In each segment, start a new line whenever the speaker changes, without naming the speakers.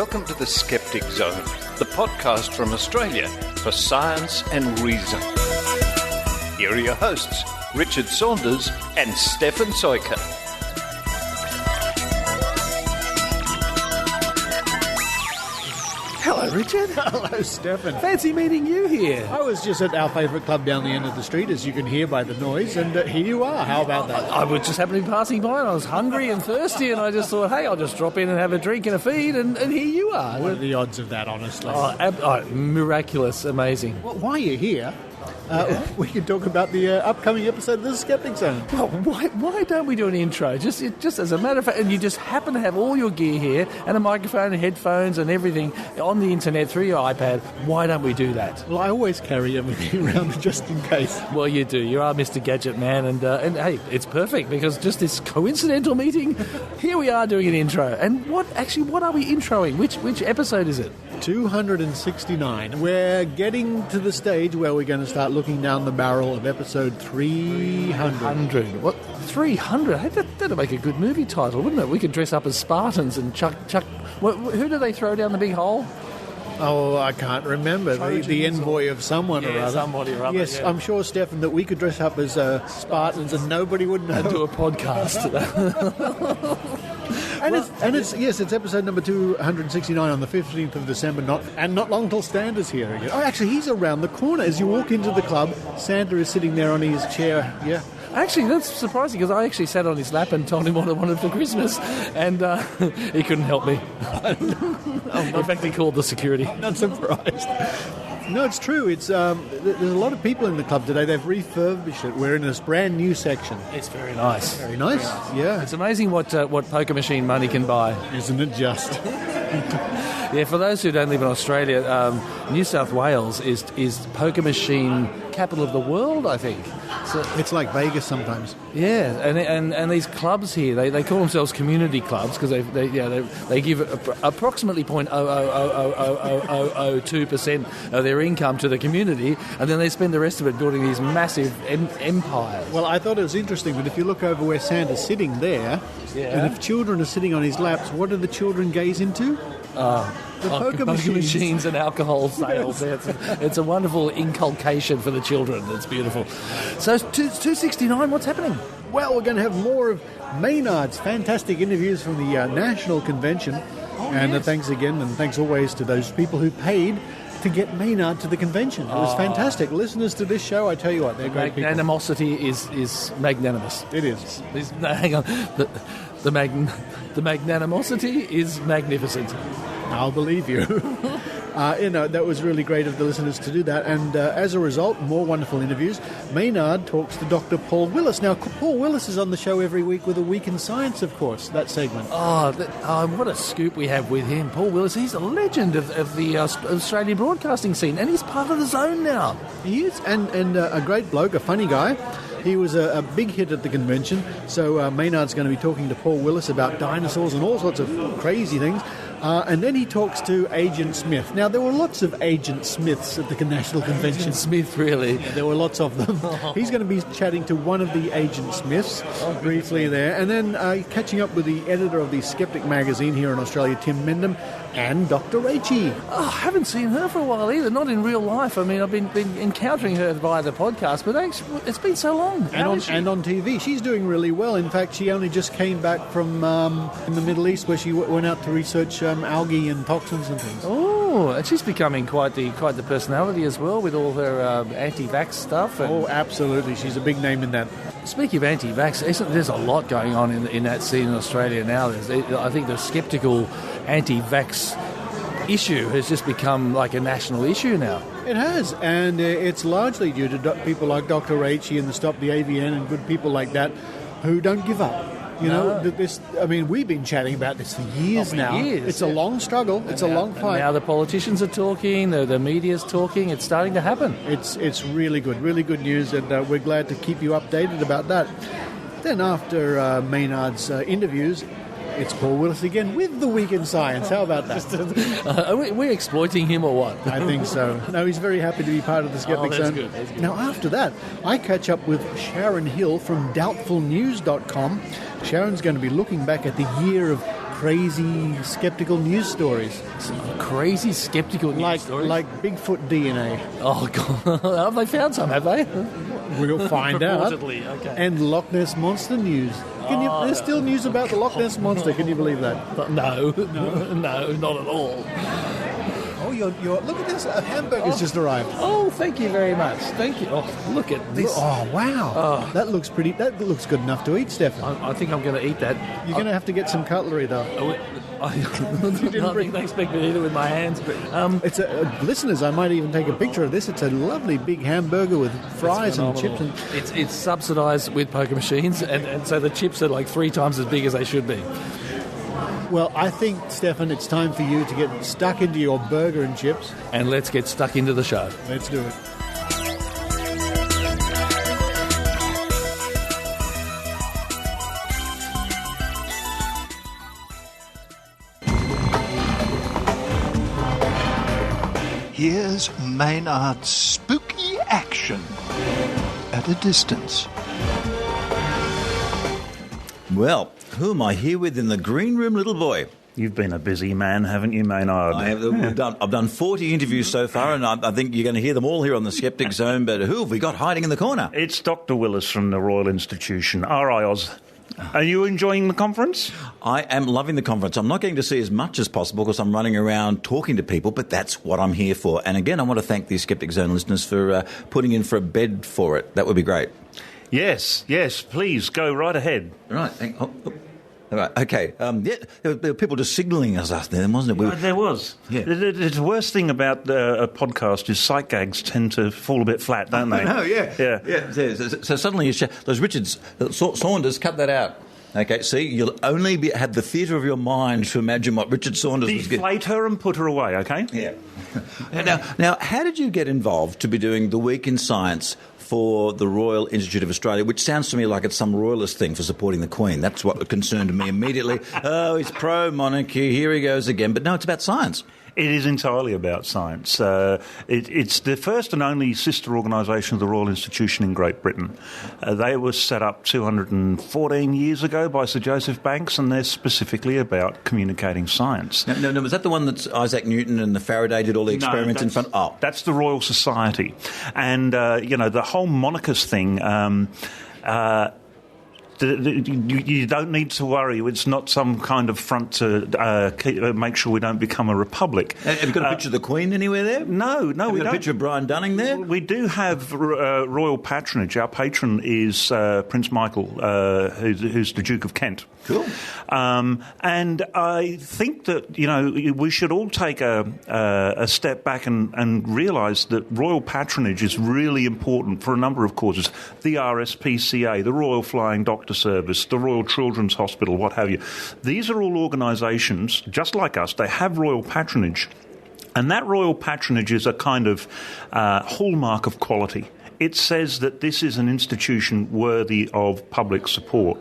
Welcome to the Skeptic Zone, the podcast from Australia for science and reason. Here are your hosts, Richard Saunders and Stefan Sojka.
Hello, Richard.
Hello, Stefan.
Fancy meeting you here.
I was just at our favourite club down the end of the street, as you can hear by the noise, and here you are. How about that?
I was just happened to be passing by, and I was hungry and thirsty, and I just thought, hey, I'll just drop in and have a drink and a feed, and here you are.
What are the odds of that, honestly?
Miraculous, amazing.
Well, while you're here, we can talk about the upcoming episode of the Skeptic Zone.
Well, why don't we do an intro? Just as a matter of fact, and you just happen to have all your gear here, and a microphone and headphones and everything on the internet through your iPad. Why don't we do that?
Well, I always carry everything around just in case.
Well, you do. You are Mr. Gadget Man, and hey, it's perfect because just this coincidental meeting, here we are doing an intro. And what are we introing? Which episode is it?
269. We're getting to the stage where we're going to start looking down the barrel of episode 300.
What? 300? Hey, that'd make a good movie title, wouldn't it? We could dress up as Spartans and chuck. Who do they throw down the big hole?
Oh, I can't remember. The envoy of someone or other.
Somebody or other.
Yes,
yeah.
I'm sure, Stefan, that we could dress up as Spartans and nobody would know.
And do a podcast.
It's episode number 269 on the 15th of December, not long till Santa's here again. Oh, actually, he's around the corner. As you walk into the club, Santa is sitting there on his chair. Yeah.
Actually, that's surprising because I actually sat on his lap and told him what I wanted for Christmas, and he couldn't help me. In fact, he called the security.
Not surprised. No, it's true. It's there's a lot of people in the club today. They've refurbished it. We're in this brand new section.
It's very nice.
Very nice. Yeah.
It's amazing what poker machine money can buy.
Isn't it just?
Yeah, for those who don't live in Australia, New South Wales is poker machine capital of the world, I think. So,
it's like Vegas sometimes.
Yeah, and these clubs here, they call themselves community clubs because they give approximately 0.00002% of their income to the community, and then they spend the rest of it building these massive empires.
Well, I thought it was interesting that if you look over where Santa's sitting there, and if children are sitting on his laps, what do the children gaze into? The poker
machines and alcohol sales. Yes. It's a wonderful inculcation for the children. It's beautiful. So 269, what's happening?
Well, we're going to have more of Maynard's fantastic interviews from the National Convention. Thanks again, and thanks always to those people who paid to get Maynard to the convention. It was fantastic. Listeners to this show, I tell you what, they're great people.
Magnanimosity is magnanimous.
It is.
Hang on. The magnanimosity is magnificent.
I'll believe you. That was really great of the listeners to do that. And as a result, more wonderful interviews. Maynard talks to Dr. Paul Willis. Now, Paul Willis is on the show every week with A Week in Science, of course, that segment.
What a scoop we have with him. Paul Willis, he's a legend of the Australian broadcasting scene, and he's part of the Zone now.
He is, and a great bloke, a funny guy. He was a big hit at the convention, so Maynard's going to be talking to Paul Willis about dinosaurs and all sorts of crazy things. And then he talks to Agent Smith. Now, there were lots of Agent Smiths at the National Convention.
Agent Smith, really?
Yeah, there were lots of them. He's going to be chatting to one of the Agent Smiths briefly there, and then catching up with the editor of the Skeptic magazine here in Australia, Tim Medham, and Dr. Rachie.
Oh, I haven't seen her for a while either, not in real life. I mean, I've been encountering her via the podcast, but it's been so long.
And on TV. She's doing really well. In fact, she only just came back from in the Middle East where she went out to research algae and toxins and things.
Oh, and she's becoming quite the personality as well with all her anti-vax stuff.
Oh, absolutely. She's a big name in that.
Speaking of anti-vax, there's a lot going on in that scene in Australia now. I think the sceptical anti-vax issue has just become like a national issue now.
It has, and it's largely due to people like Dr. Rachie and the Stop the AVN and good people like that who don't give up. We've been chatting about this for years now. It's a long struggle. It's a long fight.
Now the politicians are talking, the media's talking. It's starting to happen.
It's really good news, and we're glad to keep you updated about that. Then after Maynard's interviews, it's Paul Willis again with The Week in Science. How about that?
Are we exploiting him or what?
I think so. No, he's very happy to be part of the Skeptic Zone.
That's good.
Now, after that, I catch up with Sharon Hill from DoubtfulNews.com. Sharon's going to be looking back at the year of crazy skeptical news stories.
Crazy skeptical news stories?
Like Bigfoot DNA.
Oh, God. They found some, have they?
We'll find out.
Reportedly, okay.
And Loch Ness Monster news. There's still news about the Loch Ness Monster. Can you believe that?
No, not at all.
Oh, you're look at this. A hamburger's just arrived.
Oh, thank you very much. Thank you. Oh, look at this.
Oh, wow. That looks pretty. That looks good enough to eat, Stefan.
I think I'm going to eat that.
You're going to have to get some cutlery, though.
I think they expect me to eat it with my hands. But
it's listeners, I might even take a picture of this. It's a lovely big hamburger with fries and chips. And
it's subsidised with poker machines, and so the chips are like 3 times as big as they should be.
Well, I think, Stefan, it's time for you to get stuck into your burger and chips.
And let's get stuck into the show.
Let's do it.
Here's Maynard's spooky action at a distance.
Well, who am I here with in the green room, little boy?
You've been a busy man, haven't you, Maynard?
I've done 40 interviews so far, and I think you're going to hear them all here on the Skeptic Zone, but who have we got hiding in the corner?
It's Dr. Willis from the Royal Institution, RiAus. Are you enjoying the conference?
I am loving the conference. I'm not getting to see as much as possible because I'm running around talking to people, but that's what I'm here for. And again, I want to thank the Skeptic Zone listeners for putting in for a bed for it. That would be great.
Yes, please, go right ahead.
Right, all right, okay. There were people just signalling us there, wasn't it?
There was. Yeah. The worst thing about a podcast is sight gags tend to fall a bit flat, don't they?
No, yeah. So suddenly, those Richards, Saunders, cut that out. Okay, see, you'll only have the theatre of your mind to imagine what Richard Saunders was getting.
Deflate her and put her away, okay?
Yeah. Now, how did you get involved to be doing the Week in Science for the Royal Institute of Australia, which sounds to me like it's some royalist thing for supporting the Queen? That's what concerned me immediately. Oh, he's pro-monarchy, here he goes again. But no, it's about science.
It is entirely about science. It's the first and only sister organisation of the Royal Institution in Great Britain. They were set up 214 years ago by Sir Joseph Banks, and they're specifically about communicating science.
No, was that the one that Isaac Newton and the Faraday did all the experiments in front? Oh,
that's the Royal Society, and the whole monarchist thing. You don't need to worry. It's not some kind of front to make sure we don't become a republic.
Have you got a picture of the Queen anywhere there?
No, we don't.
Have you got a picture of Brian Dunning there?
We do have royal patronage. Our patron is Prince Michael, who's the Duke of Kent.
Cool.
And I think that, we should all take a step back and realise that royal patronage is really important for a number of causes. The RSPCA, the Royal Flying Doctor Service, the Royal Children's Hospital, what have you. These are all organisations, just like us, they have royal patronage. And that royal patronage is a kind of hallmark of quality. It says that this is an institution worthy of public support.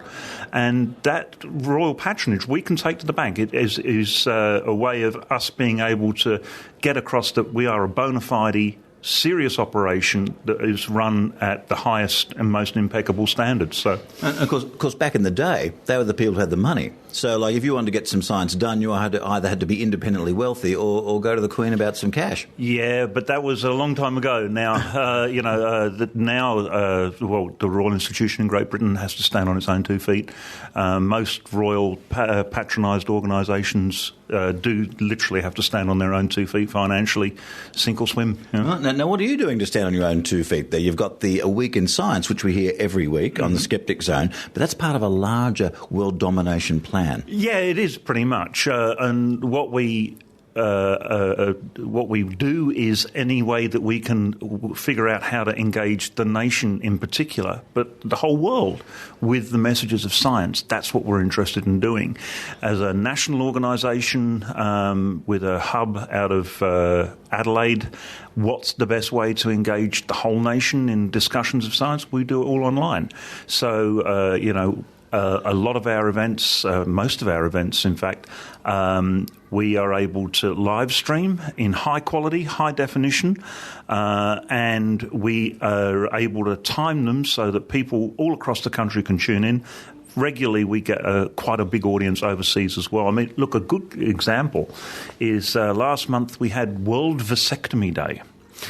And that royal patronage we can take to the bank. It is a way of us being able to get across that we are a bona fide, serious operation that is run at the highest and most impeccable standards. So,
and of course, back in the day, they were the people who had the money. So, like, if you wanted to get some science done, you either had to be independently wealthy or go to the Queen about some cash.
Yeah, but that was a long time ago. Now, the Royal Institution in Great Britain has to stand on its own 2 feet. Most royal patronised organisations do literally have to stand on their own 2 feet financially, sink or swim.
Now, what are you doing to stand on your own 2 feet there? You've got the A Week in Science, which we hear every week on the Skeptic Zone, but that's part of a larger world domination plan.
Yeah, it is pretty much. And what we do is any way that we can figure out how to engage the nation in particular, but the whole world, with the messages of science. That's what we're interested in doing. As a national organisation with a hub out of Adelaide, what's the best way to engage the whole nation in discussions of science? We do it all online. So, a lot of our events, most of our events, in fact, we are able to live stream in high quality, high definition, and we are able to time them so that people all across the country can tune in. Regularly, we get quite a big audience overseas as well. I mean, look, a good example is last month we had World Vasectomy Day.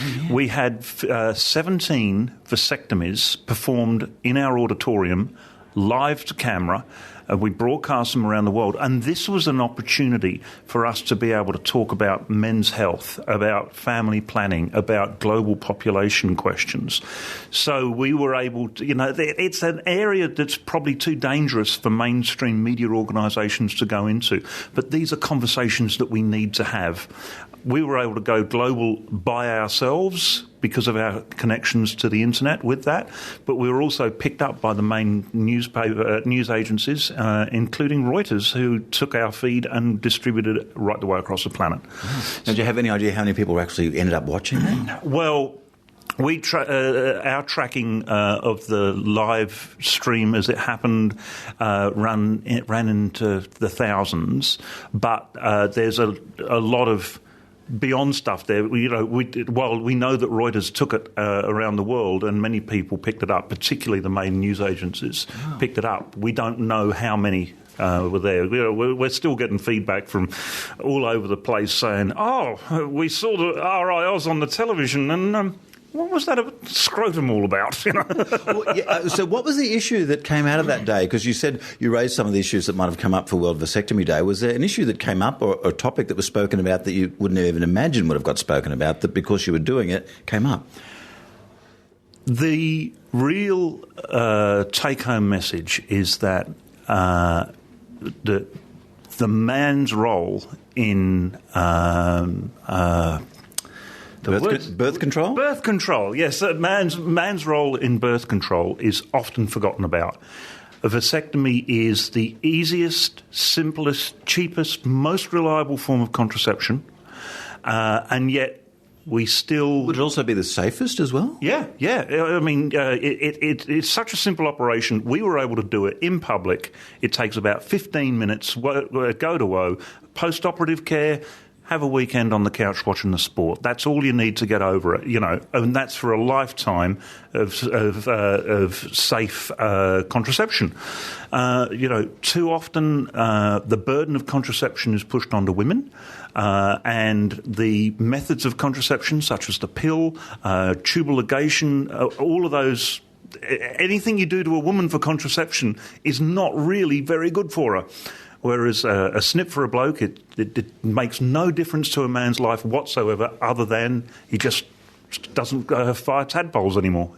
Yeah. We had 17 vasectomies performed in our auditorium, live to camera. We broadcast them around the world, and this was an opportunity for us to be able to talk about men's health, about family planning, about global population questions. So we were able to, it's an area that's probably too dangerous for mainstream media organisations to go into, but these are conversations that we need to have. We were able to go global by ourselves because of our connections to the internet with that, but we were also picked up by the main news agencies, including Reuters, who took our feed and distributed it right the way across the planet.
Now, do you have any idea how many people actually ended up watching that?
Well, our tracking of the live stream as it happened ran into the thousands, but there's a lot of beyond stuff there. We know that Reuters took it around the world, and many people picked it up, particularly the main news agencies picked it up. We don't know how many were there. We're still getting feedback from all over the place saying, we saw the RiAus on the television, and what was that scrotum all about?
So what was the issue that came out of that day? Because you said you raised some of the issues that might have come up for World Vasectomy Day. Was there an issue that came up or a topic that was spoken about that you wouldn't even imagine would have got spoken about, that because you were doing it came up?
The real take-home message is that the man's role in
birth control?
Birth control, yes. Man's role in birth control is often forgotten about. A vasectomy is the easiest, simplest, cheapest, most reliable form of contraception, and yet we still...
Would it also be the safest as well?
Yeah. I mean, it's such a simple operation. We were able to do it in public. It takes about 15 minutes, go to woe, post-operative care, have a weekend on the couch watching the sport. That's all you need to get over it, and that's for a lifetime of safe contraception. Too often the burden of contraception is pushed onto women, and the methods of contraception, such as the pill, tubal ligation, all of those. Anything you do to a woman for contraception is not really very good for her. Whereas a snip for a bloke, it makes no difference to a man's life whatsoever, other than he just doesn't fire tadpoles anymore.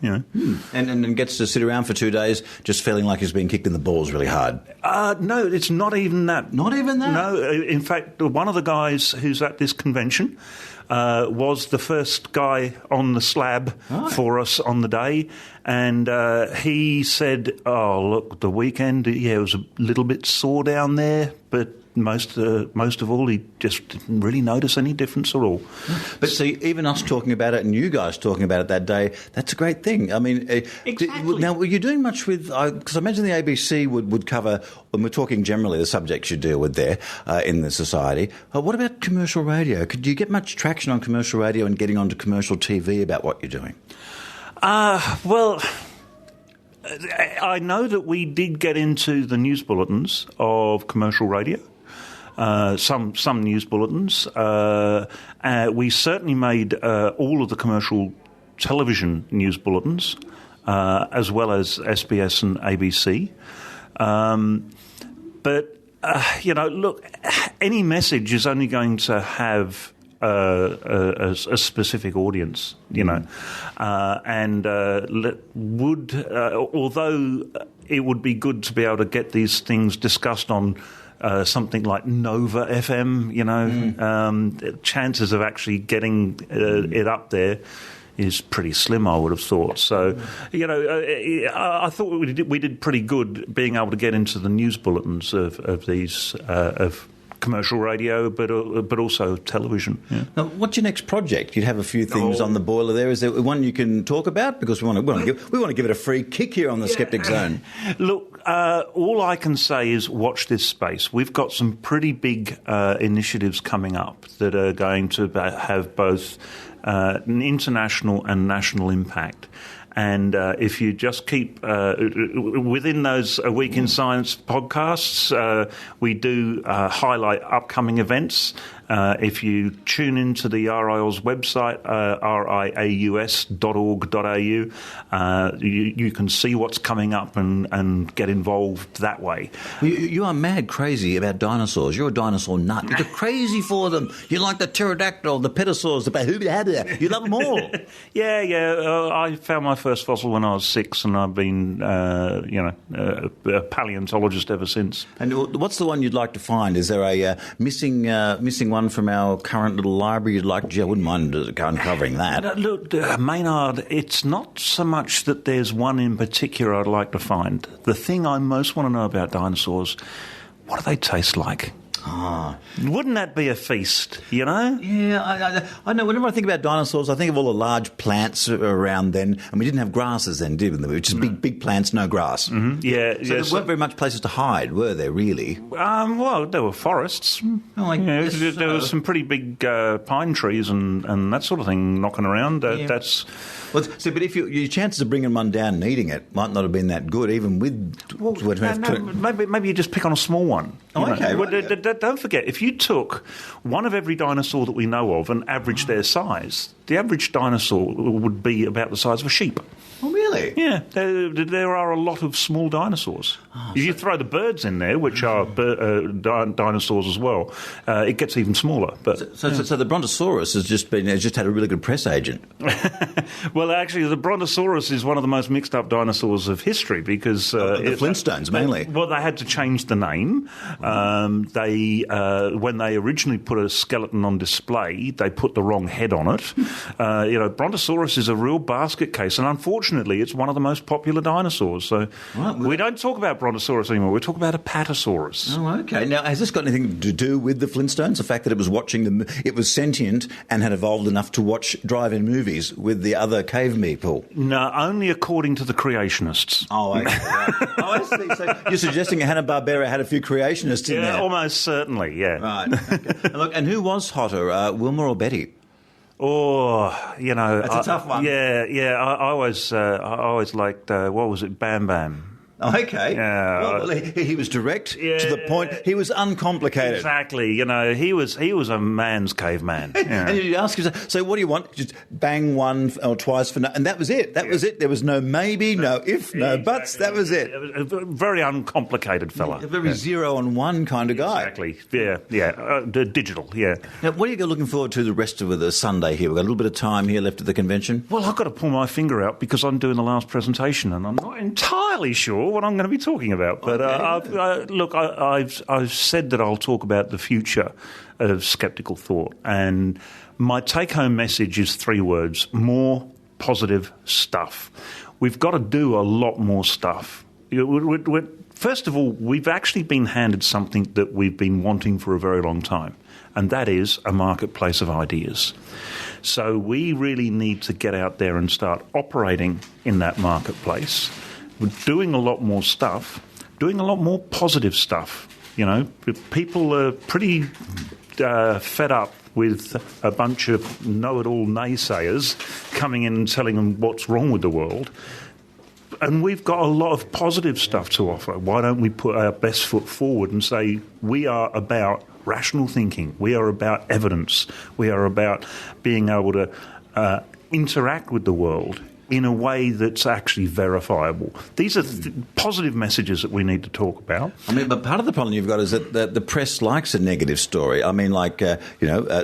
And gets to sit around for 2 days just feeling like he's being kicked in the balls really hard.
No, it's not even that.
Not even that?
No, in fact, one of the guys who's at this convention was the first guy on the slab for us on the day, and he said, look, the weekend, it was a little bit sore down there, but most of all, he just didn't really notice any difference at all.
But see, even us talking about it and you guys talking about it that day, that's a great thing. I mean,
exactly.
Now, were you doing much with, because I imagine the ABC would cover, and we're talking generally the subjects you deal with there in the society. What about commercial radio? Could you get much traction on commercial radio and getting onto commercial TV about what you're doing?
Well, I know that we did get into the news bulletins of commercial radio. Some news bulletins. We certainly made all of the commercial television news bulletins, as well as SBS and ABC. But look, any message is only going to have a specific audience, and although it would be good to be able to get these things discussed on something like Nova FM, chances of actually getting it up there is pretty slim, I would have thought. So, I thought we did pretty good being able to get into the news bulletins of these of commercial radio, but also television. Yeah.
Now, what's your next project? You'd have a few things on the boiler there. Is there one you can talk about? Because we want to give it a free kick here on the Skeptic Zone.
Look, all I can say is watch this space. We've got some pretty big initiatives coming up that are going to have both an international and national impact. And if you just keep within those A Week in Science podcasts, we do highlight upcoming events. If you tune into the RiAus website, riaus.org.au, you can see what's coming up and get involved that way.
You are mad crazy about dinosaurs. You're a dinosaur nut. You're crazy for them. You like the pterodactyl, the pterosaurs, the you love them all.
Yeah. I found my first fossil when I was 6, and I've been, a paleontologist ever since.
And what's the one you'd like to find? Is there a missing one from our current little library you'd like to... I wouldn't mind uncovering that.
Look, Maynard, it's not so much that there's one in particular I'd like to find. The thing I most want to know about dinosaurs, what do they taste like? Wouldn't that be a feast, you know?
Yeah, I know. Whenever I think about dinosaurs, I think of all the large plants around then. And we didn't have grasses then, did we? Which is big plants, no grass.
Mm-hmm. Yeah.
So there weren't very much places to hide, were there, really?
Well, there were forests. There were some pretty big pine trees and that sort of thing knocking around. That's...
Well, but if your chances of bringing one down and eating it might not have been that good, even with...
Maybe you just pick on a small one.
Okay.
Don't forget, if you took one of every dinosaur that we know of and averaged their size, the average dinosaur would be about the size of a sheep.
Oh, really?
Yeah, there are a lot of small dinosaurs. If you throw the birds in there, which are dinosaurs as well, it gets even smaller. But
so the Brontosaurus has just had a really good press agent.
Well, actually, the Brontosaurus is one of the most mixed up dinosaurs of history because
the Flintstones mainly.
They had to change the name. When they originally put a skeleton on display, they put the wrong head on it. Brontosaurus is a real basket case, and unfortunately, it's one of the most popular dinosaurs. So we don't talk about Brontosaurus anymore. We talk about Apatosaurus.
Oh, okay. Now, has this got anything to do with the Flintstones? The fact that it was watching them, it was sentient and had evolved enough to watch drive-in movies with the other cave people?
No, only according to the creationists.
Oh, okay. Right. I see. So you're suggesting Hanna-Barbera had a few creationists in there?
Yeah, almost certainly, yeah.
Right. Okay. And who was hotter, Wilma or Betty?
Oh,
that's a tough one.
Yeah. I always liked what was it, Bam Bam.
Okay.
Yeah.
Well, he was direct to the point. He was uncomplicated.
Exactly. He was a man's caveman. Yeah.
And you'd ask him, so what do you want? Just bang one or twice for no, and that was it. That was it. There was no maybe, no if, no buts. That was it.
A very uncomplicated fella.
A very 0 and 1 kind of guy.
Exactly. Yeah. Digital. Yeah.
Now, what are you looking forward to the rest of the Sunday here? We've got a little bit of time here left at the convention.
Well, I've got to pull my finger out because I'm doing the last presentation, and I'm not entirely sure what I'm going to be talking about. But I've said that I'll talk about the future of skeptical thought, and my take-home message is 3 words: more positive stuff. We've got to do a lot more stuff. First of all, we've actually been handed something that we've been wanting for a very long time, and that is a marketplace of ideas. So we really need to get out there and start operating in that marketplace. We're doing a lot more stuff, doing a lot more positive stuff. People are pretty fed up with a bunch of know-it-all naysayers coming in and telling them what's wrong with the world. And we've got a lot of positive stuff to offer. Why don't we put our best foot forward and say we are about rational thinking, we are about evidence, we are about being able to interact with the world in a way that's actually verifiable. These are positive messages that we need to talk about.
I mean, but part of the problem you've got is that the press likes a negative story. I mean,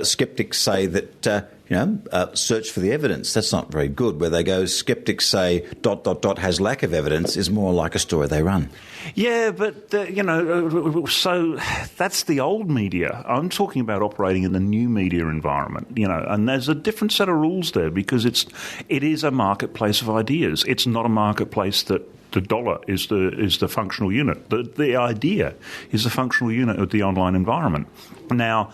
skeptics say that... search for the evidence. That's not very good. Where they go, skeptics say ... has lack of evidence is more like a story they run.
Yeah, but, so that's the old media. I'm talking about operating in the new media environment, and there's a different set of rules there because it is a marketplace of ideas. It's not a marketplace that the dollar is the functional unit. The idea is the functional unit of the online environment. Now,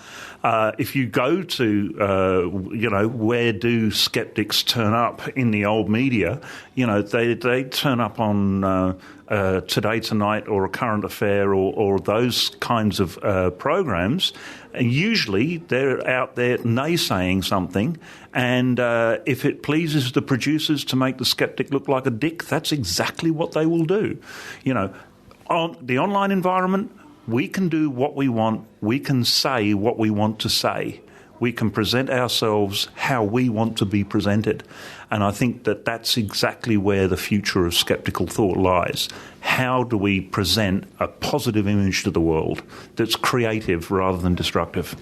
if you go to, where do skeptics turn up in the old media? They turn up on Today Tonight or A Current Affair or those kinds of programs. And usually they're out there naysaying something, and if it pleases the producers to make the skeptic look like a dick, that's exactly what they will do. On the online environment, we can do what we want. We can say what we want to say. We can present ourselves how we want to be presented. And I think that that's exactly where the future of skeptical thought lies. How do we present a positive image to the world that's creative rather than destructive?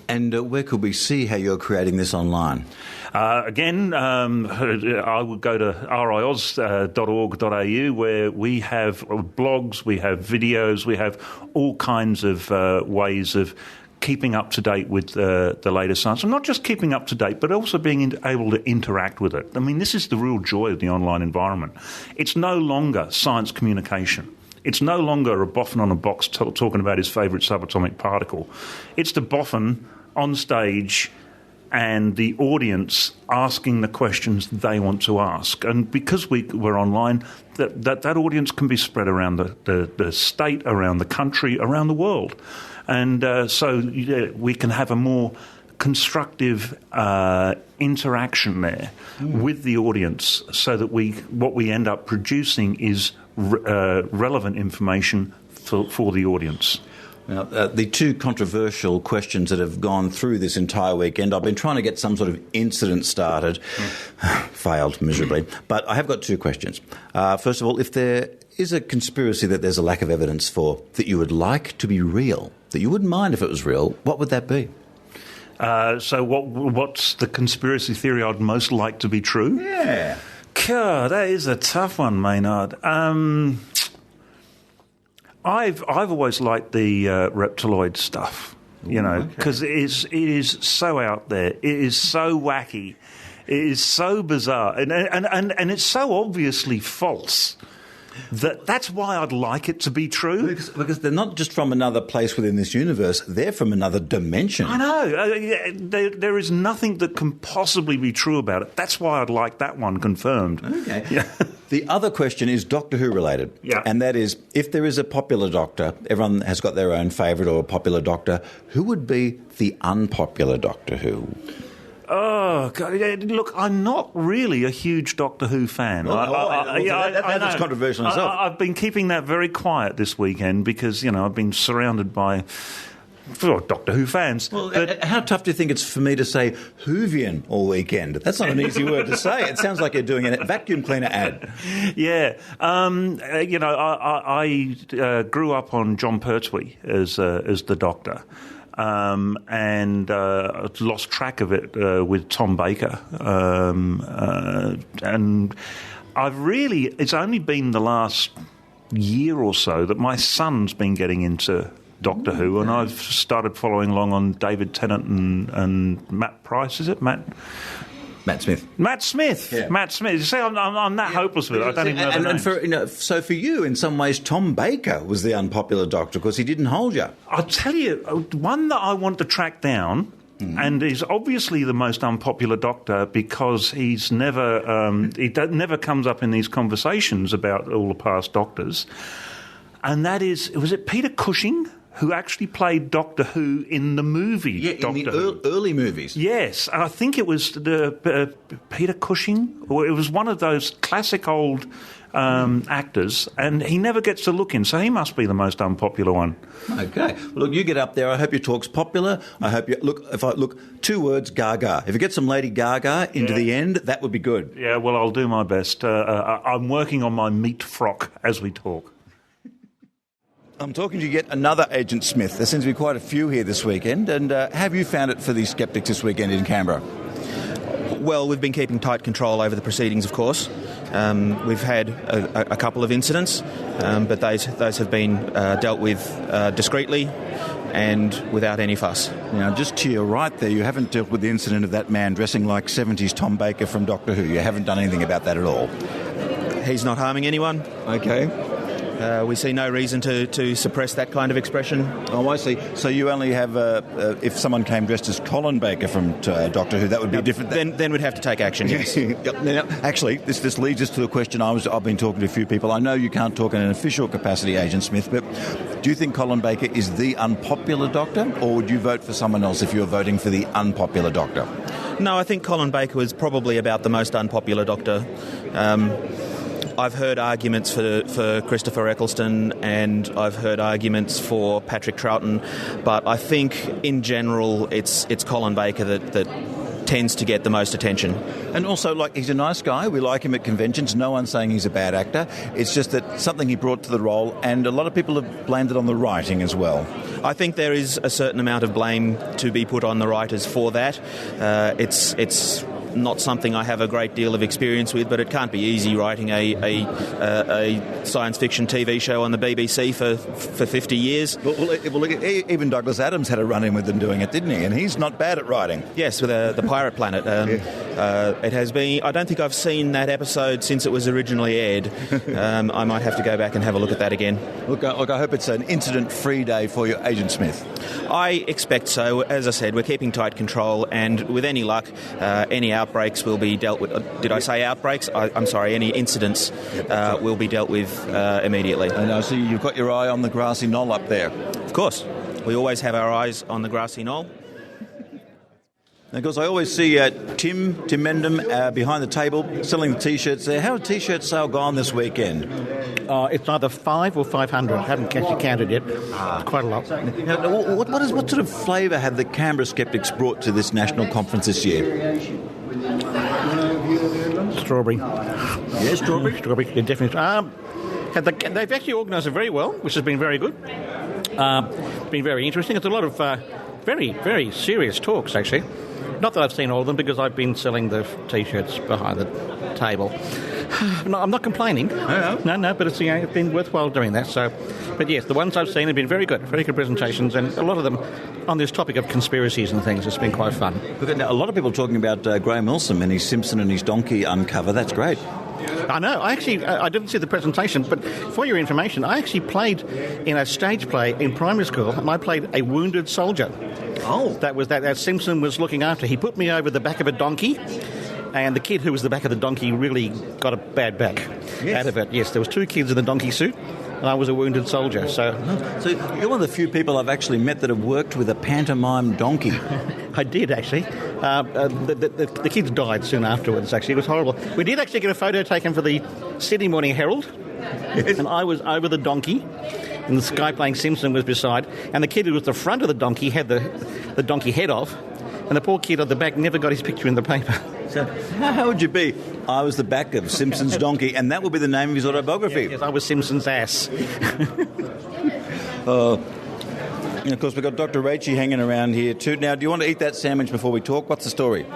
And where could we see how you're creating this online?
Again, I would go to RiAus.org.au, where we have blogs, we have videos, we have all kinds of ways of keeping up to date with the latest science. And not just keeping up to date, but also being able to interact with it. I mean, this is the real joy of the online environment. It's no longer science communication. It's no longer a boffin on a box talking about his favourite subatomic particle. It's the boffin on stage and the audience asking the questions they want to ask. And because we're online, that audience can be spread around the state, around the country, around the world. And so we can have a more constructive interaction there with the audience, so that what we end up producing is relevant information for the audience.
Now, the two controversial questions that have gone through this entire weekend, I've been trying to get some sort of incident started. Failed miserably. But I have got two questions. First of all, if there is a conspiracy that there's a lack of evidence for that you would like to be real, that you wouldn't mind if it was real, what would that be?
So what's the conspiracy theory I'd most like to be true?
Yeah.
God, that is a tough one, Maynard. I've always liked the reptiloid stuff, because it is so out there. It is so wacky. It is so bizarre, and it's so obviously false. That's why I'd like it to be true.
Because they're not just from another place within this universe, they're from another dimension.
I know. There is nothing that can possibly be true about it. That's why I'd like that one confirmed.
Okay.
Yeah.
The other question is Doctor Who related.
Yeah.
And that is, if there is a popular Doctor, everyone has got their own favourite or a popular Doctor, who would be the unpopular Doctor Who?
Oh, God. Look, I'm not really a huge Doctor Who fan.
That's controversial itself.
I've been keeping that very quiet this weekend because, I've been surrounded by Doctor Who fans.
Well, how tough do you think it's for me to say Whovian all weekend? That's not an easy word to say. It sounds like you're doing a vacuum cleaner ad.
Yeah. I grew up on John Pertwee as the Doctor. And lost track of it with Tom Baker. And it's only been the last year or so that my son's been getting into Doctor Who, and I've started following along on David Tennant and Matt Price, is it? Matt Smith.
Yeah.
Matt Smith. You see, I'm that hopeless with it. I don't even know the names.
So for you, in some ways, Tom Baker was the unpopular Doctor because he didn't hold you.
I'll tell you, one that I want to track down, and is obviously the most unpopular Doctor because he's never never comes up in these conversations about all the past Doctors, and that is, was it Peter Cushing? Who actually played Doctor Who in the movie Doctor Who.
Early movies.
Yes, and I think it was Peter Cushing, or it was one of those classic old actors, and he never gets to look in, so he must be the most unpopular one.
Okay. Well, look, you get up there. I hope your talk's popular. I hope you... Look, 2 words, Gaga. If you get some Lady Gaga into the end, that would be good.
Yeah, well, I'll do my best. I'm working on my meat frock as we talk.
I'm talking to yet another Agent Smith. There seems to be quite a few here this weekend. And have you found it for the skeptics this weekend in Canberra?
Well, we've been keeping tight control over the proceedings, of course. We've had a couple of incidents, but those have been dealt with discreetly and without any fuss.
Now, just to your right there, you haven't dealt with the incident of that man dressing like 70s Tom Baker from Doctor Who. You haven't done anything about that at all.
he's not harming anyone.
Okay.
We see no reason to suppress that kind of expression.
Oh, I see. So you only have, if someone came dressed as Colin Baker from Doctor Who, that would be different.
Then we'd have to take action, yes.
Now, actually, this leads us to a question I've been talking to a few people. I know you can't talk in an official capacity, Agent Smith, but do you think Colin Baker is the unpopular Doctor, or would you vote for someone else if you were voting for the unpopular Doctor?
No, I think Colin Baker was probably about the most unpopular Doctor. I've heard arguments for Christopher Eccleston, and I've heard arguments for Patrick Troughton, but I think in general it's Colin Baker that tends to get the most attention.
And also, he's a nice guy. We like him at conventions. No one's saying he's a bad actor. It's just that something he brought to the role, and a lot of people have blamed it on the writing as well.
I think there is a certain amount of blame to be put on the writers for that. It's not something I have a great deal of experience with, but it can't be easy writing a science fiction TV show on the BBC for 50 years.
Well, even Douglas Adams had a run-in with them doing it, didn't he? And he's not bad at writing.
Yes, with the Pirate Planet. It has been... I don't think I've seen that episode since it was originally aired. I might have to go back and have a look at that again.
Look, I hope it's an incident-free day for you, Agent Smith.
I expect so. As I said, we're keeping tight control, and with any luck, any outbreaks will be dealt with. Did I say outbreaks? I'm sorry, any incidents will be dealt with immediately.
I know, so you've got your eye on the grassy knoll up there.
Of course. We always have our eyes on the grassy knoll.
Because I always see Tim Medham behind the table selling the T-shirts there. How did T-shirt sale gone this weekend?
It's either 5 or 500. I haven't actually counted yet. It's quite a lot.
Now, what sort of flavour have the Canberra Skeptics brought to this national conference this year?
Strawberry.
Yeah, strawberry?
Strawberry, yeah, definitely. They've actually organised it very well, which has been very good. Been very interesting. It's a lot of very, very serious talks, actually. Not that I've seen all of them, because I've been selling the T-shirts behind the table. No, I'm not complaining. No, but it's been worthwhile doing that. So, but yes, the ones I've seen have been very good presentations, and a lot of them on this topic of conspiracies and things. It's been quite fun.
Look, now, a lot of people talking about Graham Wilson and his Simpson and his donkey uncover. That's great.
I know. I didn't see the presentation, but for your information, I actually played in a stage play in primary school, and I played a wounded soldier.
Oh.
That Simpson was looking after. He put me over the back of a donkey, and the kid who was the back of the donkey really got a bad back out of it. Yes, there was 2 kids in the donkey suit, and I was a wounded soldier. So
you're one of the few people I've actually met that have worked with a pantomime donkey.
I did, actually. The kids died soon afterwards, actually. It was horrible. We did actually get a photo taken for the Sydney Morning Herald, and I was over the donkey, and the guy playing Simpson was beside, and the kid who was the front of the donkey had the donkey head off, and the poor kid at the back never got his picture in the paper.
So how would you be? I was the back of Simpson's donkey, and that would be the name of his autobiography.
Yes, I was Simpson's ass.
And of course, we've got Dr. Rachie hanging around here too. Now, do you want to eat that sandwich before we talk? What's the story?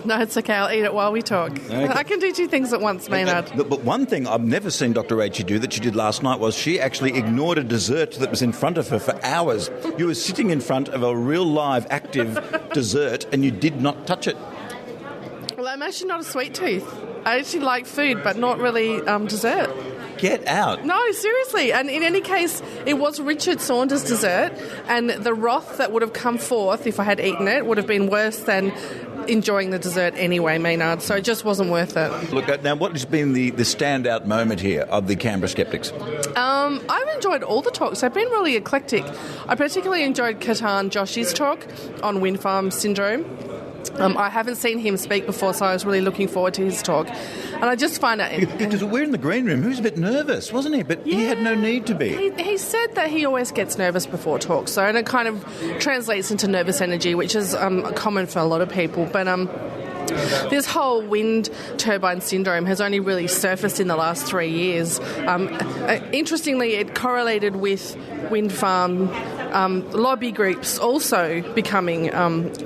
No, it's okay. I'll eat it while we talk. Okay. I can do 2 things at once, Maynard.
But one thing I've never seen Dr. Rachie do that she did last night was she actually ignored a dessert that was in front of her for hours. You were sitting in front of a real live, active dessert, and you did not touch it.
Well, I'm actually not a sweet tooth. I actually like food, but not really dessert.
Get out.
No, seriously. And in any case, it was Richard Saunders' dessert, and the wrath that would have come forth if I had eaten it would have been worse than enjoying the dessert anyway, Maynard. So it just wasn't worth it.
Look, now what has been the standout moment here of the Canberra Skeptics?
I've enjoyed all the talks. They've been really eclectic. I particularly enjoyed Catan Josh's talk on wind farm syndrome. I haven't seen him speak before, so I was really looking forward to his talk. And I just find it...
Because we're in the green room. He was a bit nervous, wasn't he? But he had no need to be.
He said that he always gets nervous before talks, and it kind of translates into nervous energy, which is common for a lot of people. But this whole wind turbine syndrome has only really surfaced in the last 3 years. Interestingly, it correlated with wind farm lobby groups also becoming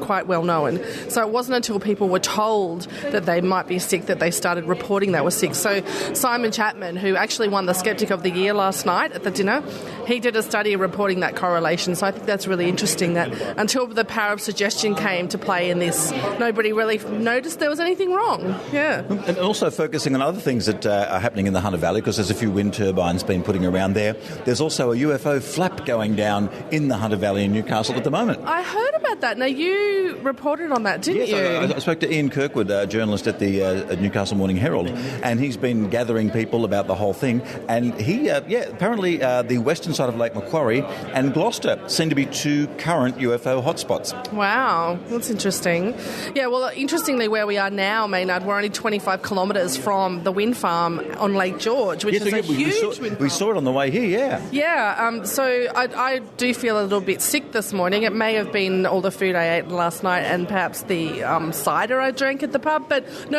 quite well known. So it wasn't until people were told that they might be sick that they started reporting they were sick. So Simon Chapman, who actually won the Skeptic of the Year last night at the dinner, he did a study reporting that correlation. So I think that's really interesting that until the power of suggestion came to play in this, nobody really noticed there was anything wrong. Yeah.
And also focusing on other things that are happening in the Hunter Valley, because there's a few wind turbines been putting around there. There's also a UFO flap going down in the Hunter Valley in Newcastle at the moment.
I heard about that. Now, you reported on that, didn't you?
I spoke to Ian Kirkwood, a journalist at the Newcastle Morning Herald, and he's been gathering people about the whole thing. And he, apparently the western side of Lake Macquarie and Gloucester seem to be two current UFO hotspots.
Wow, that's interesting. Yeah, well, interestingly, where we are now, Maynard, we're only 25 kilometres from the wind farm on Lake George, which is a huge wind farm.
We saw it on the way here, yeah.
Yeah, so I do feel a little bit sick this morning. It may have been all the food I ate last night and perhaps the cider I drank at the pub, but no.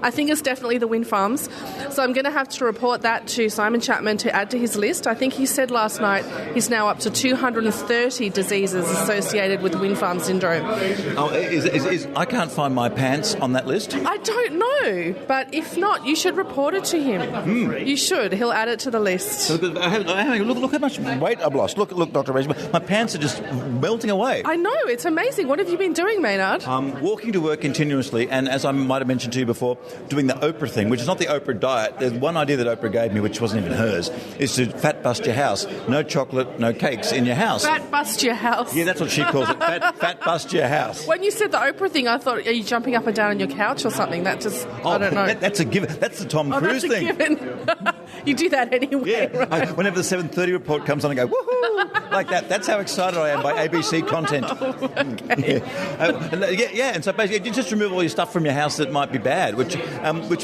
I think it's definitely the wind farms. So I'm going to have to report that to Simon Chapman to add to his list. I think he said last night he's now up to 230 diseases associated with wind farm syndrome.
Oh, I can't find my pants on that list?
I don't know, but if not, you should report it to him. You should. He'll add it to the list.
Look how much weight I've lost. Look, Dr. Rachie, my pants are just melting away.
I know, it's amazing. What have you been doing, Maynard?
Walking to work continuously, and as I might have mentioned to you before, doing the Oprah thing, which is not the Oprah diet. There's one idea that Oprah gave me, which wasn't even hers, is to fat bust your house. No chocolate, no cakes in your house.
Fat bust your house.
Yeah, that's what she calls it. Fat bust your house.
When you said the Oprah thing, I thought, are you jumping up and down on your couch or something? That just, I don't know.
That's a given. That's the Tom Cruise thing.
That's a given. You do that anyway.
Yeah.
Right?
Whenever the 7:30 report comes on, I go, woohoo! Like that. That's how excited I am by ABC content.
Okay.
And so basically, you just remove all your stuff from your house that might be bad, which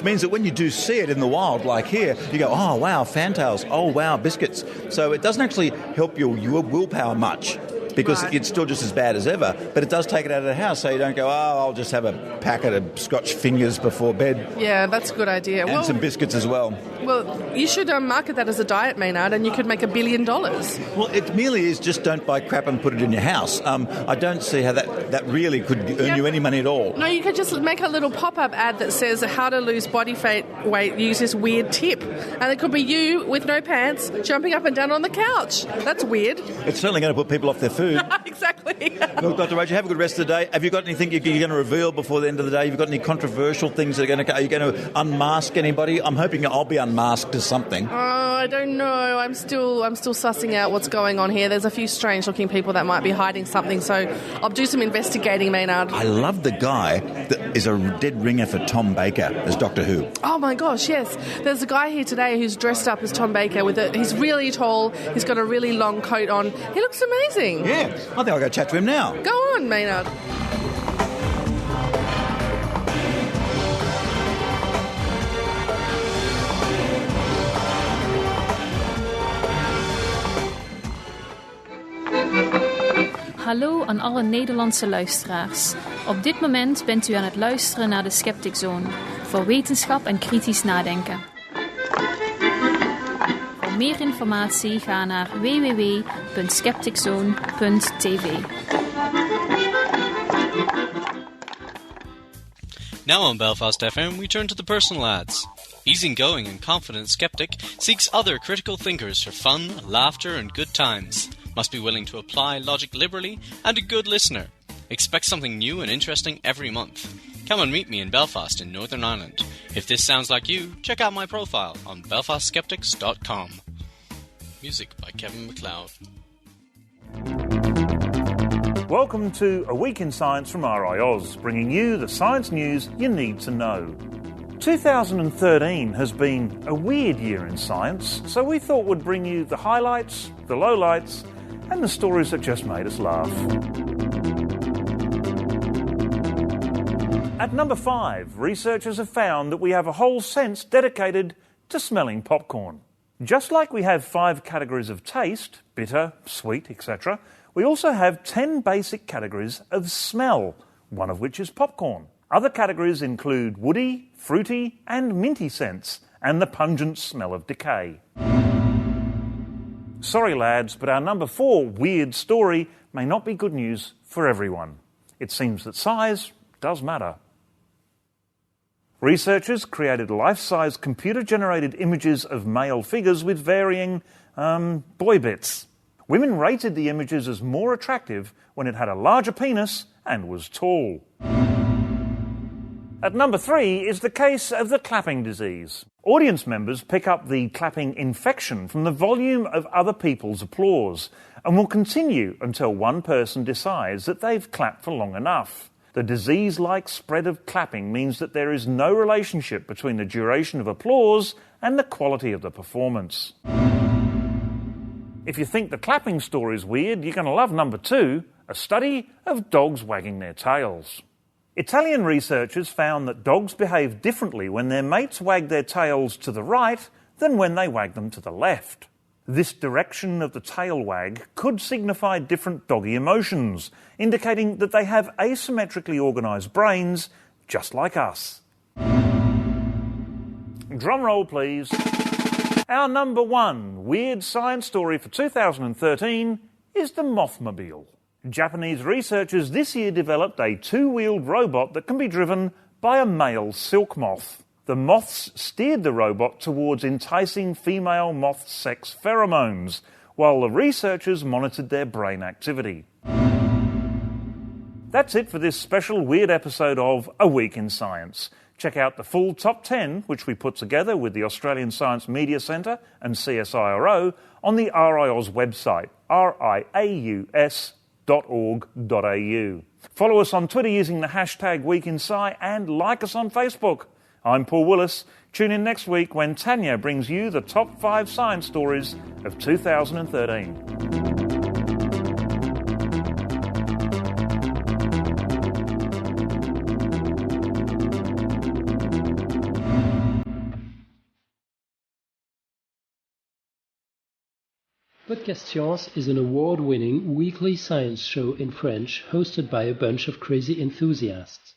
means that when you do see it in the wild, like here, you go, oh, wow, fantails, oh, wow, biscuits. So it doesn't actually help your willpower much, because it's still just as bad as ever, but it does take it out of the house, so you don't go, I'll just have a packet of Scotch fingers before bed.
Yeah, that's a good idea.
And some biscuits as well.
Well, you should market that as a diet, Maynard, and you could make $1 billion.
Well, it merely is just don't buy crap and put it in your house. I don't see how that really could earn you any money at all.
No, you could just make a little pop-up ad that says how to lose body weight, use this weird tip. And it could be you with no pants jumping up and down on the couch. That's weird.
It's certainly going to put people off their food.
Exactly.
Look, Dr. Rachie, have a good rest of the day. Have you got anything you're going to reveal before the end of the day? Have you got any controversial things that are you going to unmask anybody? I'm hoping I'll be unmasked as something.
Oh, I don't know. I'm still sussing out what's going on here. There's a few strange-looking people that might be hiding something, so I'll do some investigating, Maynard.
I love the guy that is a dead ringer for Tom Baker as Doctor Who.
Oh my gosh, yes. There's a guy here today who's dressed up as Tom Baker he's really tall. He's got a really long coat on. He looks amazing.
Yeah, I think I'll go chat to him now.
Go on, Maynard.
Hallo aan alle Nederlandse luisteraars. Op dit moment bent u aan het luisteren naar de Skeptic Zone, voor wetenschap en kritisch nadenken. Voor meer informatie ga naar www.skepticzone.tv.
Now on Belfast FM, we turn to the personal ads. Easygoing and confident skeptic seeks other critical thinkers for fun, laughter and good times. Must be willing to apply logic liberally and a good listener. Expect something new and interesting every month. Come and meet me in Belfast in Northern Ireland. If this sounds like you, check out my profile on belfastskeptics.com. Music by Kevin MacLeod.
Welcome to A Week in Science from RiAus, bringing you the science news you need to know. 2013 has been a weird year in science, so we thought we'd bring you the highlights, the lowlights, and the stories that just made us laugh. At number 5, researchers have found that we have a whole sense dedicated to smelling popcorn. Just like we have 5 categories of taste, bitter, sweet, etc., we also have 10 basic categories of smell, one of which is popcorn. Other categories include woody, fruity and minty scents, and the pungent smell of decay. Sorry lads, but our number 4 weird story may not be good news for everyone. It seems that size does matter. Researchers created life-size computer-generated images of male figures with varying boy bits. Women rated the images as more attractive when it had a larger penis and was tall. At number 3 is the case of the clapping disease. Audience members pick up the clapping infection from the volume of other people's applause and will continue until one person decides that they've clapped for long enough. The disease-like spread of clapping means that there is no relationship between the duration of applause and the quality of the performance. If you think the clapping story is weird, you're going to love number 2, a study of dogs wagging their tails. Italian researchers found that dogs behave differently when their mates wag their tails to the right than when they wag them to the left. This direction of the tail wag could signify different doggy emotions, indicating that they have asymmetrically organised brains, just like us. Drum roll, please. Our number 1 weird science story for 2013 is the Mothmobile. Japanese researchers this year developed a 2-wheeled robot that can be driven by a male silk moth. The moths steered the robot towards enticing female moth sex pheromones, while the researchers monitored their brain activity. That's it for this special weird episode of A Week in Science. Check out the full top 10, which we put together with the Australian Science Media Centre and CSIRO, on the RiAus website, riaus.org.au. Follow us on Twitter using the hashtag WeekInSci and like us on Facebook. I'm Paul Willis. Tune in next week when Tanya brings you the top 5 science stories of 2013.
Podcast is an award-winning weekly science show in French hosted by a bunch of crazy enthusiasts.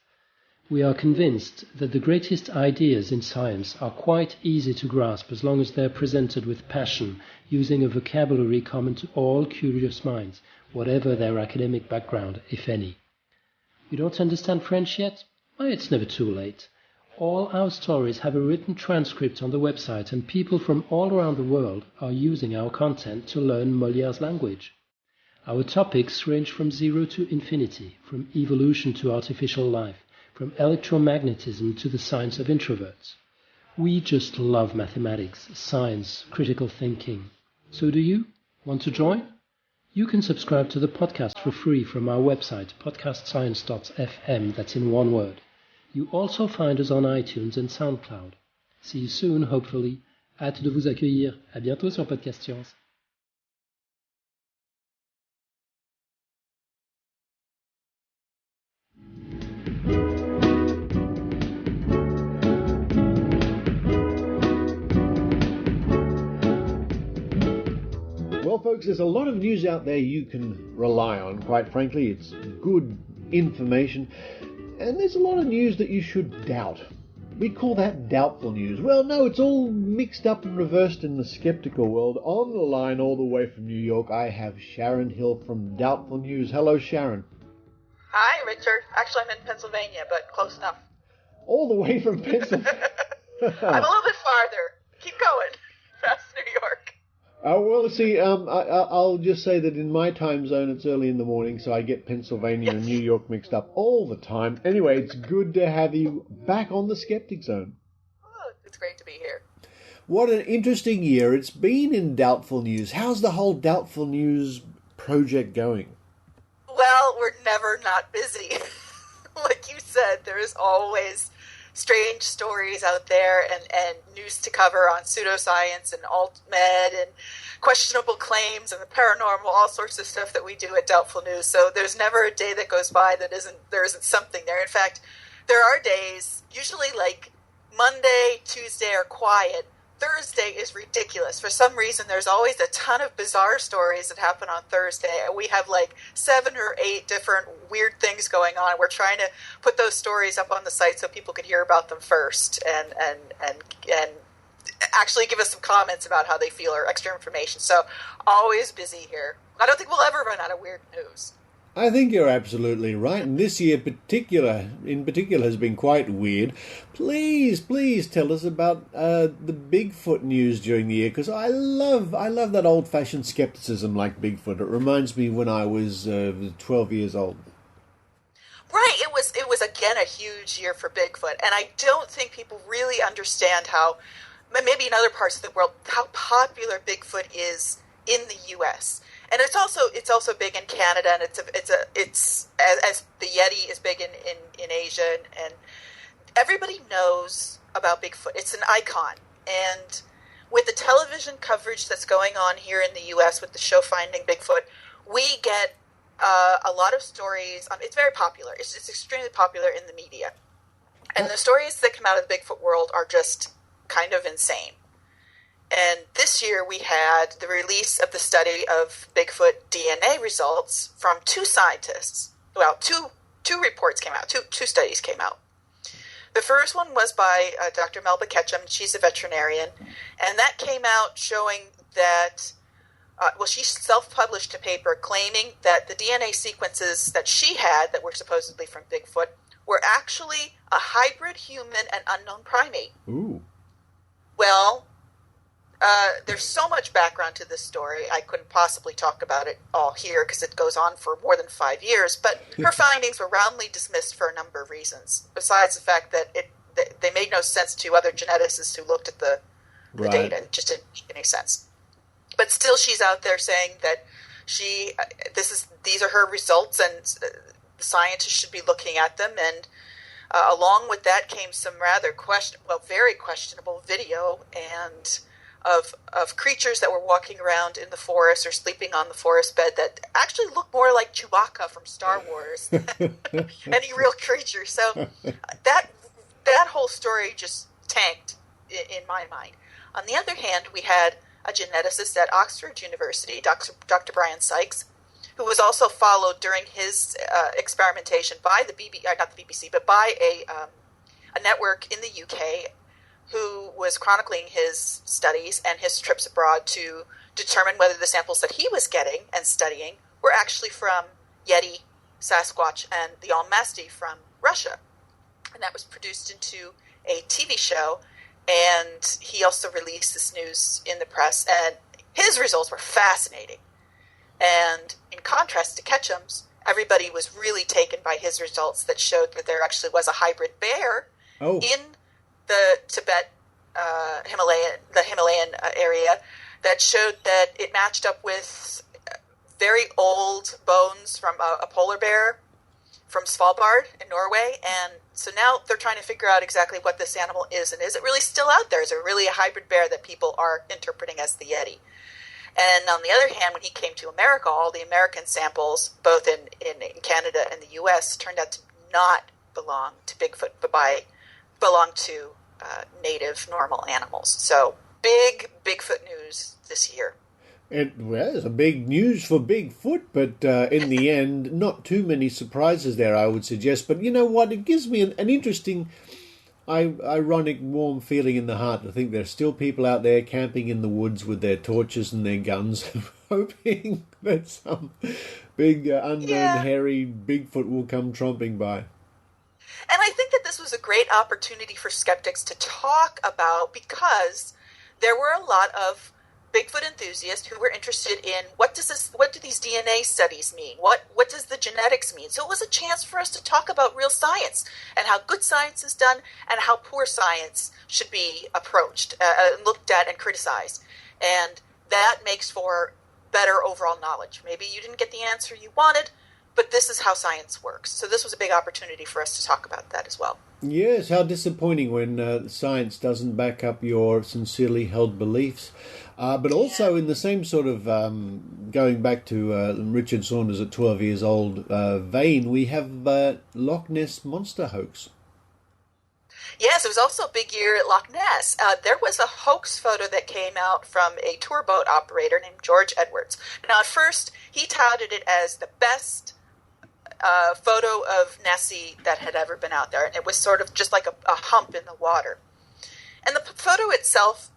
We are convinced that the greatest ideas in science are quite easy to grasp as long as they are presented with passion, using a vocabulary common to all curious minds, whatever their academic background, if any. You don't understand French yet? Well, it's never too late. All our stories have a written transcript on the website, and people from all around the world are using our content to learn Molière's language. Our topics range from 0 to infinity, from evolution to artificial life, from electromagnetism to the science of introverts. We just love mathematics, science, critical thinking. So do you? Want to join? You can subscribe to the podcast for free from our website, podcastscience.fm, that's in one word. You also find us on iTunes and SoundCloud. See you soon, hopefully. Hâte de vous accueillir. À bientôt sur Podcast Science.
Well, folks, there's a lot of news out there you can rely on. Quite frankly, it's good information. And there's a lot of news that you should doubt. We call that doubtful news. Well, no, it's all mixed up and reversed in the skeptical world. On the line all the way from New York, I have Sharon Hill from Doubtful News. Hello, Sharon.
Hi, Richard. Actually, I'm in Pennsylvania, but close enough.
All the way from Pennsylvania?
I'm a little bit farther. Keep going. Past New York.
Well, see, I'll just say that in my time zone, it's early in the morning, so I get Pennsylvania and New York mixed up all the time. Anyway, it's good to have you back on the Skeptic Zone.
Oh, it's great to be here.
What an interesting year it's been in Doubtful News. How's the whole Doubtful News project going?
Well, we're never not busy. Like you said, there is always strange stories out there and news to cover on pseudoscience and alt-med and questionable claims and the paranormal, all sorts of stuff that we do at Doubtful News. So there's never a day that goes by that there isn't something there. In fact, there are days, usually like Monday, Tuesday are quiet. Thursday is ridiculous. For some reason, there's always a ton of bizarre stories that happen on Thursday. We have like 7 or 8 different weird things going on. We're trying to put those stories up on the site so people can hear about them first. And actually give us some comments about how they feel or extra information. So always busy here. I don't think we'll ever run out of weird news.
I think you're absolutely right, and this year in particular has been quite weird. Please tell us about the Bigfoot news during the year, because I love that old-fashioned skepticism like Bigfoot. It reminds me when I was 12 years old.
Right, it was again a huge year for Bigfoot, and I don't think people really understand how, maybe in other parts of the world, how popular Bigfoot is in the U.S. And it's also big in Canada, and it's as the Yeti is big in Asia, and everybody knows about Bigfoot. It's an icon, and with the television coverage that's going on here in the U.S. with the show Finding Bigfoot, we get a lot of stories. It's very popular. It's extremely popular in the media, and the stories that come out of the Bigfoot world are just kind of insane. And this year we had the release of the study of Bigfoot DNA results from two scientists. Well, two reports came out, two studies came out. The first one was by Dr. Melba Ketchum. She's a veterinarian. And that came out showing that, she self-published a paper claiming that the DNA sequences that she had that were supposedly from Bigfoot were actually a hybrid human and unknown primate.
Ooh.
Well, there's so much background to this story, I couldn't possibly talk about it all here because it goes on for more than 5 years, but her findings were roundly dismissed for a number of reasons, besides the fact that they made no sense to other geneticists who looked at the data. It just didn't make any sense. But still, she's out there saying that these are her results, and scientists should be looking at them, and along with that came some very questionable video and of creatures that were walking around in the forest or sleeping on the forest bed that actually looked more like Chewbacca from Star Wars than any real creature. So that whole story just tanked in my mind. On the other hand, we had a geneticist at Oxford University, Dr. Brian Sykes, who was also followed during his experimentation by not the BBC, but by a network in the UK, who was chronicling his studies and his trips abroad to determine whether the samples that he was getting and studying were actually from Yeti, Sasquatch, and the Almasty from Russia. And that was produced into a TV show, and he also released this news in the press, and his results were fascinating. And in contrast to Ketchum's, everybody was really taken by his results that showed that there actually was a hybrid bear in the Tibet, Himalayan area, that showed that it matched up with very old bones from a polar bear from Svalbard in Norway. And so now they're trying to figure out exactly what this animal is, and is it really still out there? Is it really a hybrid bear that people are interpreting as the Yeti? And on the other hand, when he came to America, all the American samples, both in Canada and the U.S., turned out to not belong to Bigfoot, but belong to native normal animals. So big Bigfoot news this year.
It's a big news for Bigfoot, but in the end, not too many surprises there, I would suggest. But you know what? It gives me an interesting, ironic, warm feeling in the heart to think there's still people out there camping in the woods with their torches and their guns, hoping that some big, unknown, hairy Bigfoot will come tromping by.
And I think that this was a great opportunity for skeptics to talk about, because there were a lot of Bigfoot enthusiasts who were interested in what do these DNA studies mean? What does the genetics mean? So it was a chance for us to talk about real science and how good science is done and how poor science should be approached, looked at and criticized. And that makes for better overall knowledge. Maybe you didn't get the answer you wanted, but this is how science works. So this was a big opportunity for us to talk about that as well.
Yes, how disappointing when science doesn't back up your sincerely held beliefs. But also in the same sort of, going back to Richard Saunders at 12 years old vein, we have Loch Ness Monster hoax.
Yes, it was also a big year at Loch Ness. There was a hoax photo that came out from a tour boat operator named George Edwards. Now, at first, he touted it as the best photo of Nessie that had ever been out there. And it was sort of just like a hump in the water. And the photo itself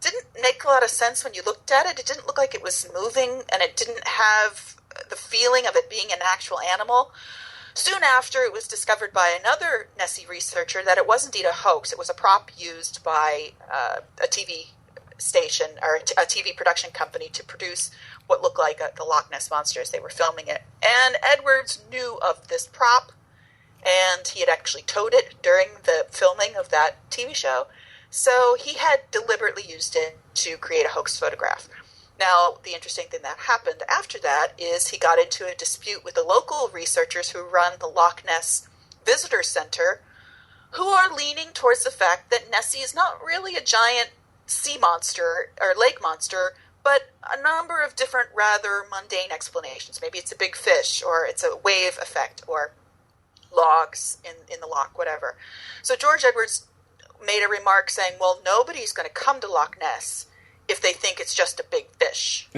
didn't make a lot of sense when you looked at it. It didn't look like it was moving, and it didn't have the feeling of it being an actual animal. Soon after, it was discovered by another Nessie researcher that it was indeed a hoax. It was a prop used by a TV station or a TV production company to produce what looked like the Loch Ness Monster as they were filming it. And Edwards knew of this prop, and he had actually towed it during the filming of that TV show. So he had deliberately used it to create a hoax photograph. Now, the interesting thing that happened after that is he got into a dispute with the local researchers who run the Loch Ness Visitor Center, who are leaning towards the fact that Nessie is not really a giant sea monster or lake monster, but a number of different rather mundane explanations. Maybe it's a big fish, or it's a wave effect, or logs in the loch, whatever. So George Edwards made a remark saying, well, nobody's going to come to Loch Ness if they think it's just a big fish.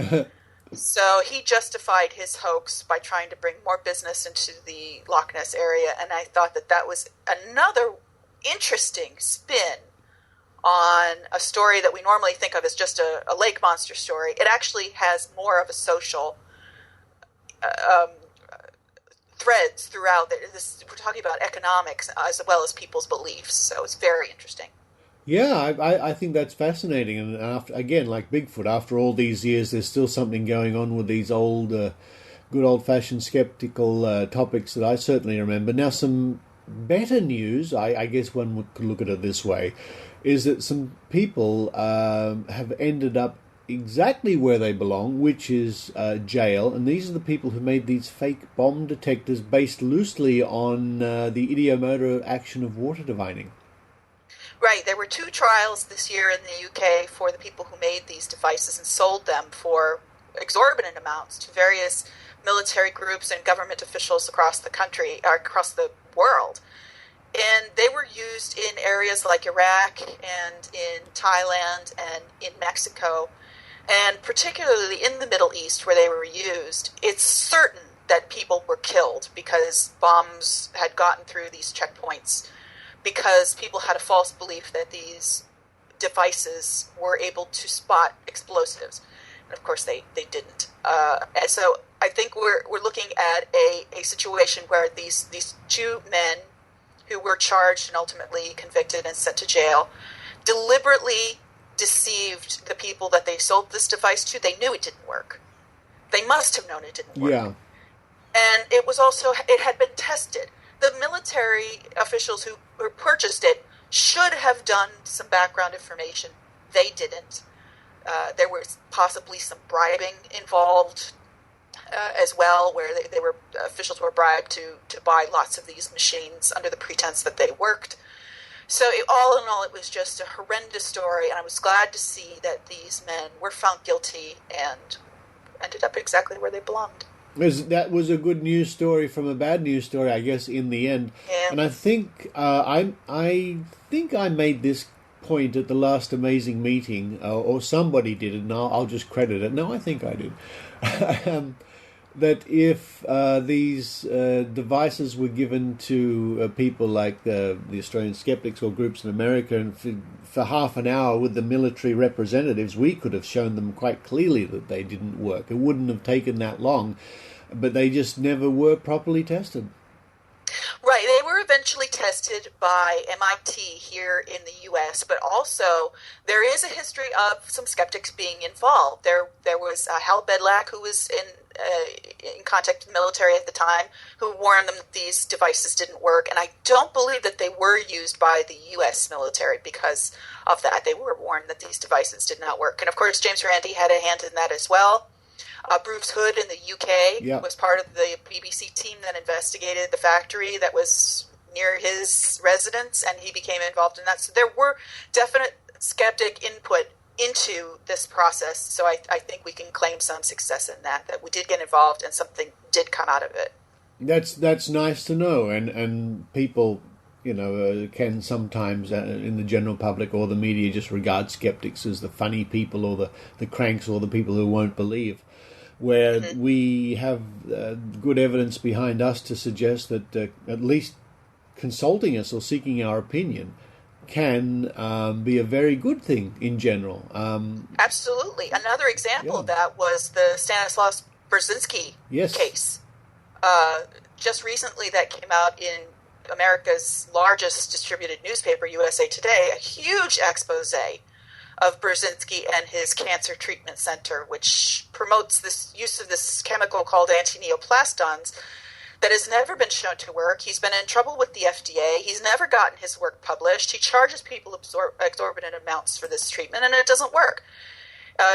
So he justified his hoax by trying to bring more business into the Loch Ness area, and I thought that was another interesting spin on a story that we normally think of as just a lake monster story. It actually has more of a social threads throughout. We're talking about economics as well as people's beliefs, so it's very interesting.
Yeah, I think that's fascinating. And after, again, like Bigfoot, after all these years, there's still something going on with these good old-fashioned skeptical topics that I certainly remember. Now, some better news, I guess one could look at it this way, is that some people have ended up exactly where they belong, which is jail. And these are the people who made these fake bomb detectors based loosely on the ideomotor action of water divining.
Right. There were 2 trials this year in the UK for the people who made these devices and sold them for exorbitant amounts to various military groups and government officials across the country, or across the world. And they were used in areas like Iraq and in Thailand and in Mexico, and particularly in the Middle East where they were used. It's certain that people were killed because bombs had gotten through these checkpoints, because people had a false belief that these devices were able to spot explosives. And of course they didn't. And so I think we're looking at a situation where these 2 men who were charged and ultimately convicted and sent to jail deliberately deceived the people that they sold this device to. They knew it didn't work. They must have known it didn't work.
Yeah.
And it had been tested. The military officials who purchased it should have done some background information. They didn't. There was possibly some bribing involved as well, where officials were bribed to buy lots of these machines under the pretense that they worked. So all in all, it was just a horrendous story, and I was glad to see that these men were found guilty and ended up exactly where they belonged.
That was a good news story from a bad news story, I guess, in the end.
Yeah.
And I think I made this point at the last Amazing Meeting, or somebody did it, and I'll just credit it. No, I think I did. That if these devices were given to people like the Australian Skeptics or groups in America, and for half an hour with the military representatives, we could have shown them quite clearly that they didn't work. It wouldn't have taken that long, but they just never were properly tested.
Right, they were eventually tested by MIT here in the U.S., but also there is a history of some skeptics being involved. There was Hal Bedlack, who was in contact with the military at the time, who warned them that these devices didn't work, and I don't believe that they were used by the U.S. military because of that. They were warned that these devices did not work. And of course, James Randi had a hand in that as well. Bruce Hood in the UK was part of the BBC team that investigated the factory that was near his residence, and he became involved in that. So there were definite skeptic input into this process. So I think we can claim some success in that we did get involved and something did come out of it.
That's nice to know, and people, can sometimes in the general public or the media just regard skeptics as the funny people or the cranks or the people who won't believe. Where we have good evidence behind us to suggest that at least consulting us or seeking our opinion can be a very good thing in general.
Absolutely. Another example of that was the Stanislaus Brzezinski case. Just recently that came out in America's largest distributed newspaper, USA Today, a huge expose of Brzezinski and his cancer treatment center, which promotes this use of this chemical called antineoplastons that has never been shown to work. He's been in trouble with the FDA. He's never gotten his work published. He charges people exorbitant amounts for this treatment, and it doesn't work.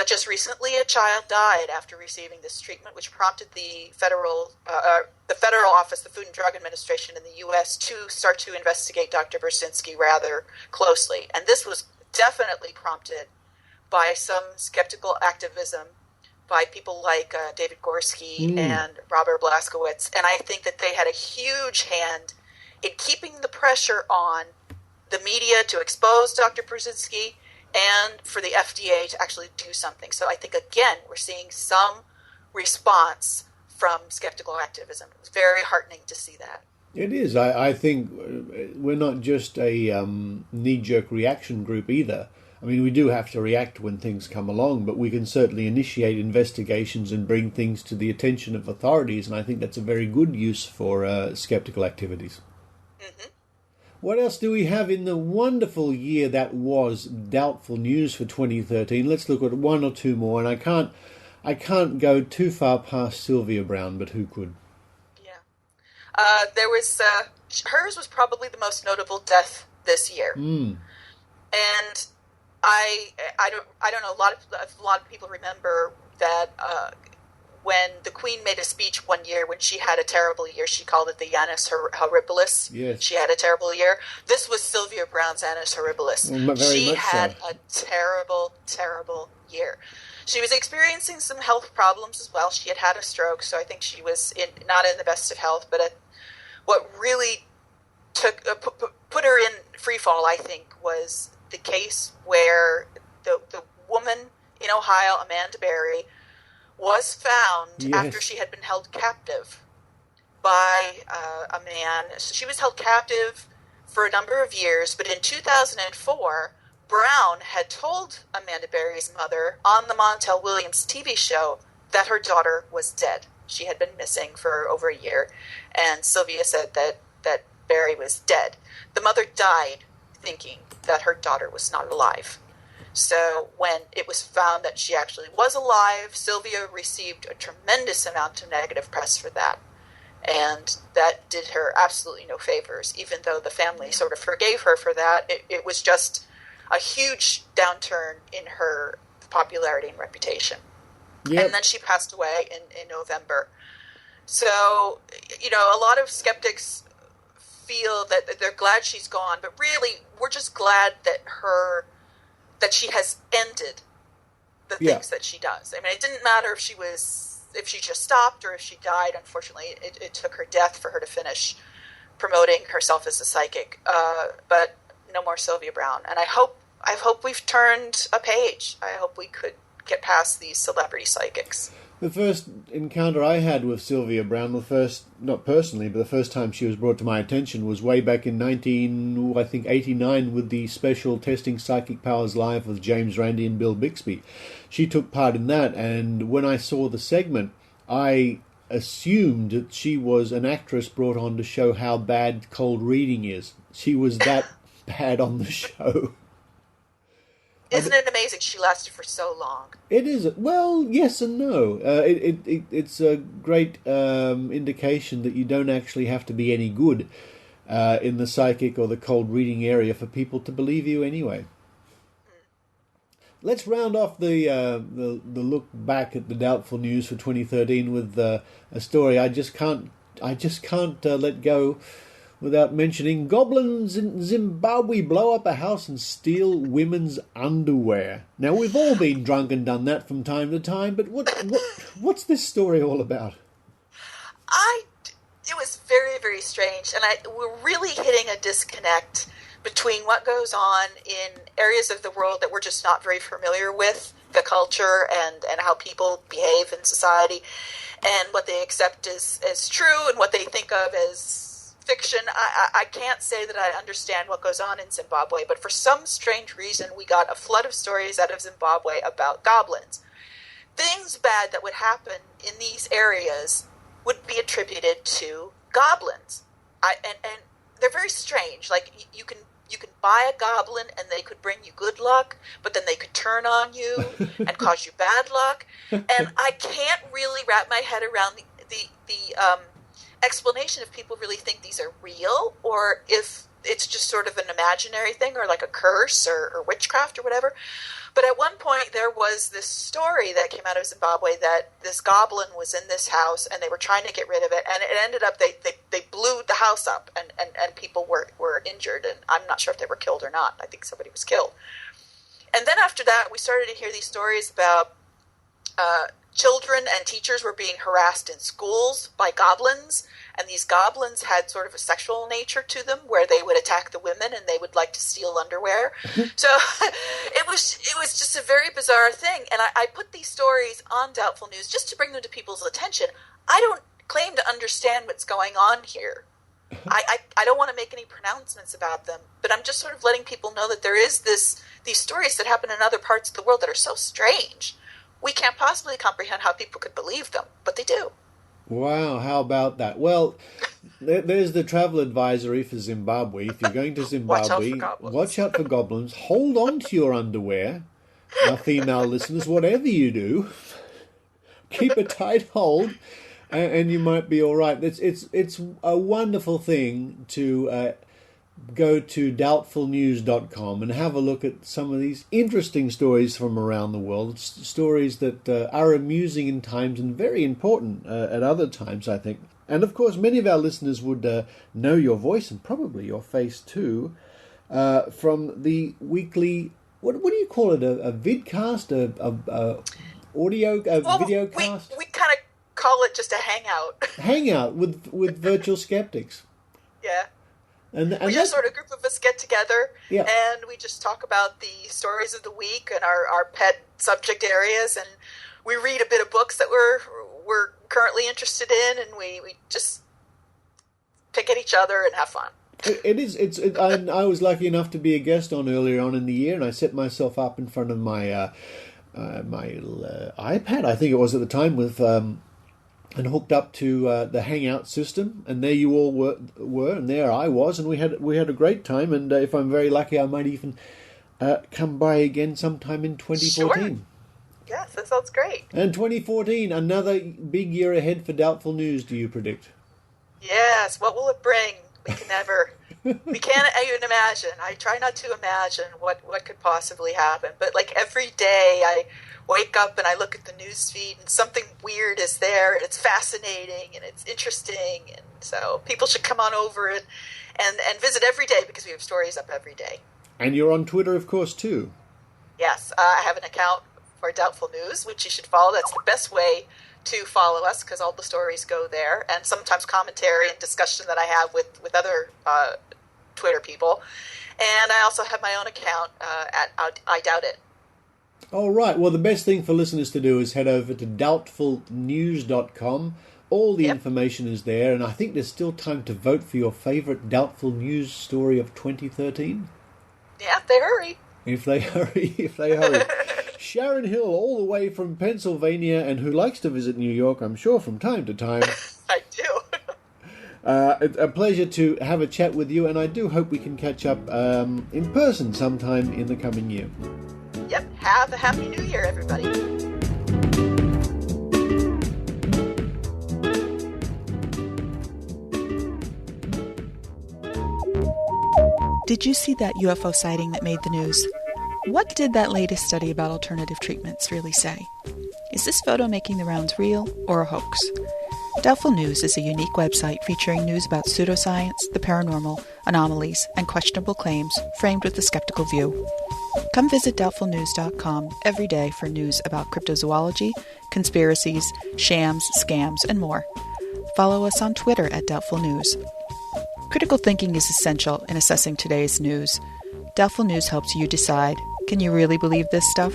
Just recently, a child died after receiving this treatment, which prompted the federal office, the Food and Drug Administration in the U.S., to start to investigate Dr. Brzezinski rather closely. And this was definitely prompted by some skeptical activism by people like David Gorski and Robert Blaskowitz. And I think that they had a huge hand in keeping the pressure on the media to expose Dr. Brzezinski and for the FDA to actually do something. So I think, again, we're seeing some response from skeptical activism. It's very heartening to see that.
It is. I think we're not just a knee-jerk reaction group either. I mean, we do have to react when things come along, but we can certainly initiate investigations and bring things to the attention of authorities, and I think that's a very good use for skeptical activities. Mm-hmm. What else do we have in the wonderful year that was Doubtful News for 2013? Let's look at one or two more, and I can't go too far past Sylvia Browne, but who could?
Yeah. There was hers was probably the most notable death this year. And I don't know, a lot of people remember that when the Queen made a speech one year when she had a terrible year, she called it the Annus Horribilis.
Yes.
She had a terrible year. This was Sylvia Browne's Annus Horribilis. She had a terrible, terrible year. She was experiencing some health problems as well. She had a stroke, so I think she was not in the best of health. But what really put her in free fall, I think, was the case where the woman in Ohio, Amanda Berry, was found after she had been held captive by a man. So she was held captive for a number of years, but in 2004, Browne had told Amanda Berry's mother on the Montel Williams TV show that her daughter was dead. She had been missing for over a year, and Sylvia said that Berry was dead. The mother died thinking that her daughter was not alive. So when it was found that she actually was alive, Sylvia received a tremendous amount of negative press for that. And that did her absolutely no favors, even though the family sort of forgave her for that. It was just a huge downturn in her popularity and reputation. Yep. And then she passed away in November. So, a lot of skeptics feel that they're glad she's gone, but really we're just glad that she has ended the things that she does. I mean, it didn't matter if she just stopped or if she died. Unfortunately, it took her death for her to finish promoting herself as a psychic. But no more Sylvia Browne. And I hope we've turned a page. I hope we could get past these celebrity psychics.
The first encounter I had with Sylvia Browne, not personally, but the first time she was brought to my attention was way back in 1989 with the special Testing Psychic Powers Live with James Randi and Bill Bixby. She took part in that, and when I saw the segment, I assumed that she was an actress brought on to show how bad cold reading is. She was that bad on the show.
Isn't it amazing she lasted for so long?
It is. Well, yes and no. It's a great indication that you don't actually have to be any good in the psychic or the cold reading area for people to believe you anyway. Let's round off the look back at the Doubtful News for 2013 with a story I just can't let go without mentioning. Goblins in Zimbabwe blow up a house and steal women's underwear. Now, we've all been drunk and done that from time to time, but what's this story all about?
It was very, very strange, and we're really hitting a disconnect between what goes on in areas of the world that we're just not very familiar with, the culture and how people behave in society, and what they accept as true and what they think of as fiction. I can't say that I understand what goes on in Zimbabwe, but for some strange reason, we got a flood of stories out of Zimbabwe about goblins. Things bad that would happen in these areas would be attributed to goblins. And they're very strange. Like, you can buy a goblin and they could bring you good luck, but then they could turn on you and cause you bad luck. And I can't really wrap my head around the explanation if people really think these are real or if it's just sort of an imaginary thing or like a curse or witchcraft or whatever. But at one point there was this story that came out of Zimbabwe that this goblin was in this house and they were trying to get rid of it, and it ended up they blew the house up and people were injured, and I'm not sure if they were killed or not. I think somebody was killed. And then after that we started to hear these stories about children and teachers were being harassed in schools by goblins, and these goblins had sort of a sexual nature to them where they would attack the women and they would like to steal underwear. So it was just a very bizarre thing. And I put these stories on Doubtful News just to bring them to people's attention. I don't claim to understand what's going on here. I don't want to make any pronouncements about them, but I'm just sort of letting people know that there is these stories that happen in other parts of the world that are so strange. We can't possibly comprehend how people could believe them, but they do.
Wow, how about that? Well, there's the travel advisory for Zimbabwe. If you're going to Zimbabwe, watch out for goblins. Hold on to your underwear. Now, female listeners, whatever you do, keep a tight hold, and you might be all right. It's a wonderful thing to go to doubtfulnews.com and have a look at some of these interesting stories from around the world, stories that are amusing in times and very important at other times, I think. And of course, many of our listeners would know your voice and probably your face too from the weekly, what do you call it, a vidcast, a videocast?
We kind of call it just a hangout.
Hangout with virtual skeptics.
Yeah.
And
we just sort of, a group of us get together,
yeah,
and we just talk about the stories of the week and our pet subject areas, and we read a bit of books that we're currently interested in, and we just pick at each other and have fun. I was lucky enough to be a guest on earlier on in the year, and I set myself up in front of my iPad, I think it was at the time, with and hooked up to the Hangout system, and there you all were, and there I was, and we had a great time. And if I'm very lucky, I might even come by again sometime in 2014. Sure. Yes, that sounds great.
And 2014, another big year ahead for Doubtful News. Do you predict?
Yes. What will it bring? We can't even imagine. I try not to imagine what could possibly happen. But like every day, I wake up and I look at the news feed and something weird is there, and it's fascinating and it's interesting, and so people should come on over and visit every day because we have stories up every day.
And you're on Twitter, of course, too.
Yes, I have an account for Doubtful News, which you should follow. That's the best way to follow us because all the stories go there, and sometimes commentary and discussion that I have with other Twitter people. And I also have my own account at I Doubt It.
All right. Well, the best thing for listeners to do is head over to doubtfulnews.com. All the information is there, and I think there's still time to vote for your favourite Doubtful News story of 2013.
Yeah, if they hurry.
If they hurry. Sharon Hill, all the way from Pennsylvania, and who likes to visit New York, I'm sure, from time to time.
I do.
It's a pleasure to have a chat with you, and I do hope we can catch up in person sometime in the coming year.
Yep. Have a Happy New Year, everybody.
Did you see that UFO sighting that made the news? What did that latest study about alternative treatments really say? Is this photo making the rounds real or a hoax? Doubtful News is a unique website featuring news about pseudoscience, the paranormal, anomalies, and questionable claims framed with a skeptical view. Come visit doubtfulnews.com every day for news about cryptozoology, conspiracies, shams, scams, and more. Follow us on Twitter at Doubtful News. Critical thinking is essential in assessing today's news. Doubtful News helps you decide, can you really believe this stuff?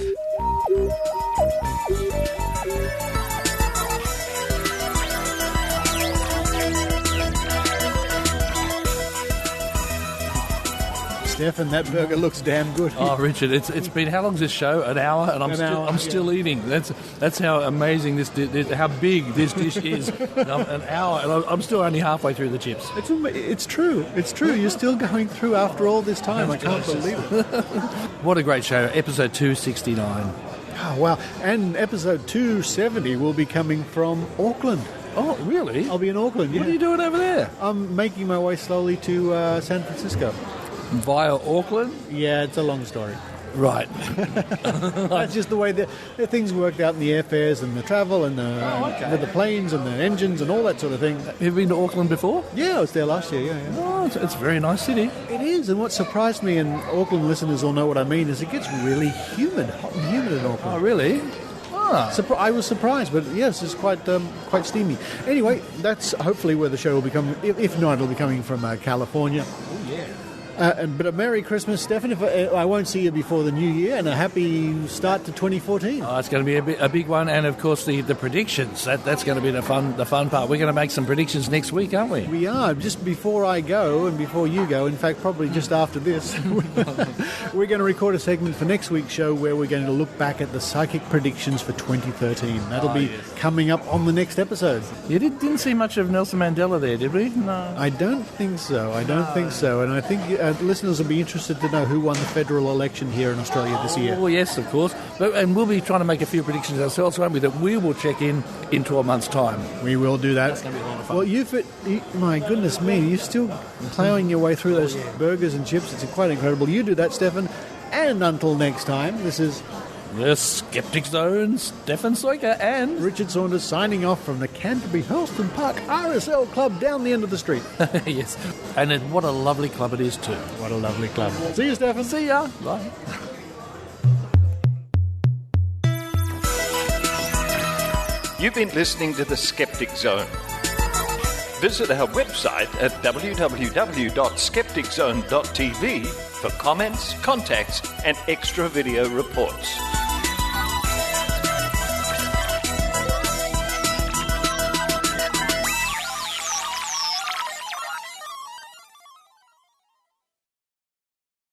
Stefan, that burger looks damn good.
Oh, Richard, it's been, how long's this show? An hour, and I'm still eating. That's how amazing how big this dish is. An hour, and I'm still only halfway through the chips.
It's true. It's true. You're still going through after all this time. I can't believe it.
What a great show. Episode 269.
Oh, wow. And episode 270 will be coming from Auckland.
Oh, really?
I'll be in Auckland, yeah.
What are you doing over there?
I'm making my way slowly to San Francisco.
Via Auckland?
Yeah, it's a long story.
Right.
That's just the way the things worked out in the airfares and the travel and with the planes and the engines and all that sort of thing.
Have you been to Auckland before?
Yeah, I was there last year, yeah.
Oh, it's a very nice city.
It is, and what surprised me, and Auckland listeners will know what I mean, is it gets really humid, hot and humid in Auckland.
Oh, really?
I was surprised, but yes, it's quite steamy. Anyway, that's hopefully where the show will be coming. If not, it'll be coming from California.
Oh, yeah.
But a Merry Christmas, Stefan. If I won't see you before the new year, and a happy start to 2014.
Oh, it's going to be a big one, and of course the predictions. That's going to be the fun part. We're going to make some predictions next week, aren't we?
We are. Just before I go and before you go, in fact, probably just after this, we're going to record a segment for next week's show where we're going to look back at the psychic predictions for 2013. That'll be coming up on the next episode.
You didn't see much of Nelson Mandela there, did we? No.
I don't think so. And I think listeners will be interested to know who won the federal election here in Australia this year.
Oh, yes, of course. And we'll be trying to make a few predictions ourselves, won't we? That we will check in 12 months' time.
We will do that.
That's going to be a lot of fun.
Well, my goodness me, you're still ploughing your way through those burgers and chips. It's quite incredible. You do that, Stefan. And until next time, this is
the Skeptic Zone, Stefan Sojka and
Richard Saunders signing off from the Canterbury Helston Park RSL Club down the end of the street.
Yes, and what a lovely club it is too.
What a lovely club. See you, Stefan.
See ya. Bye.
You've been listening to the Skeptic Zone. Visit our website at www.skepticzone.tv for comments, contacts, and extra video reports.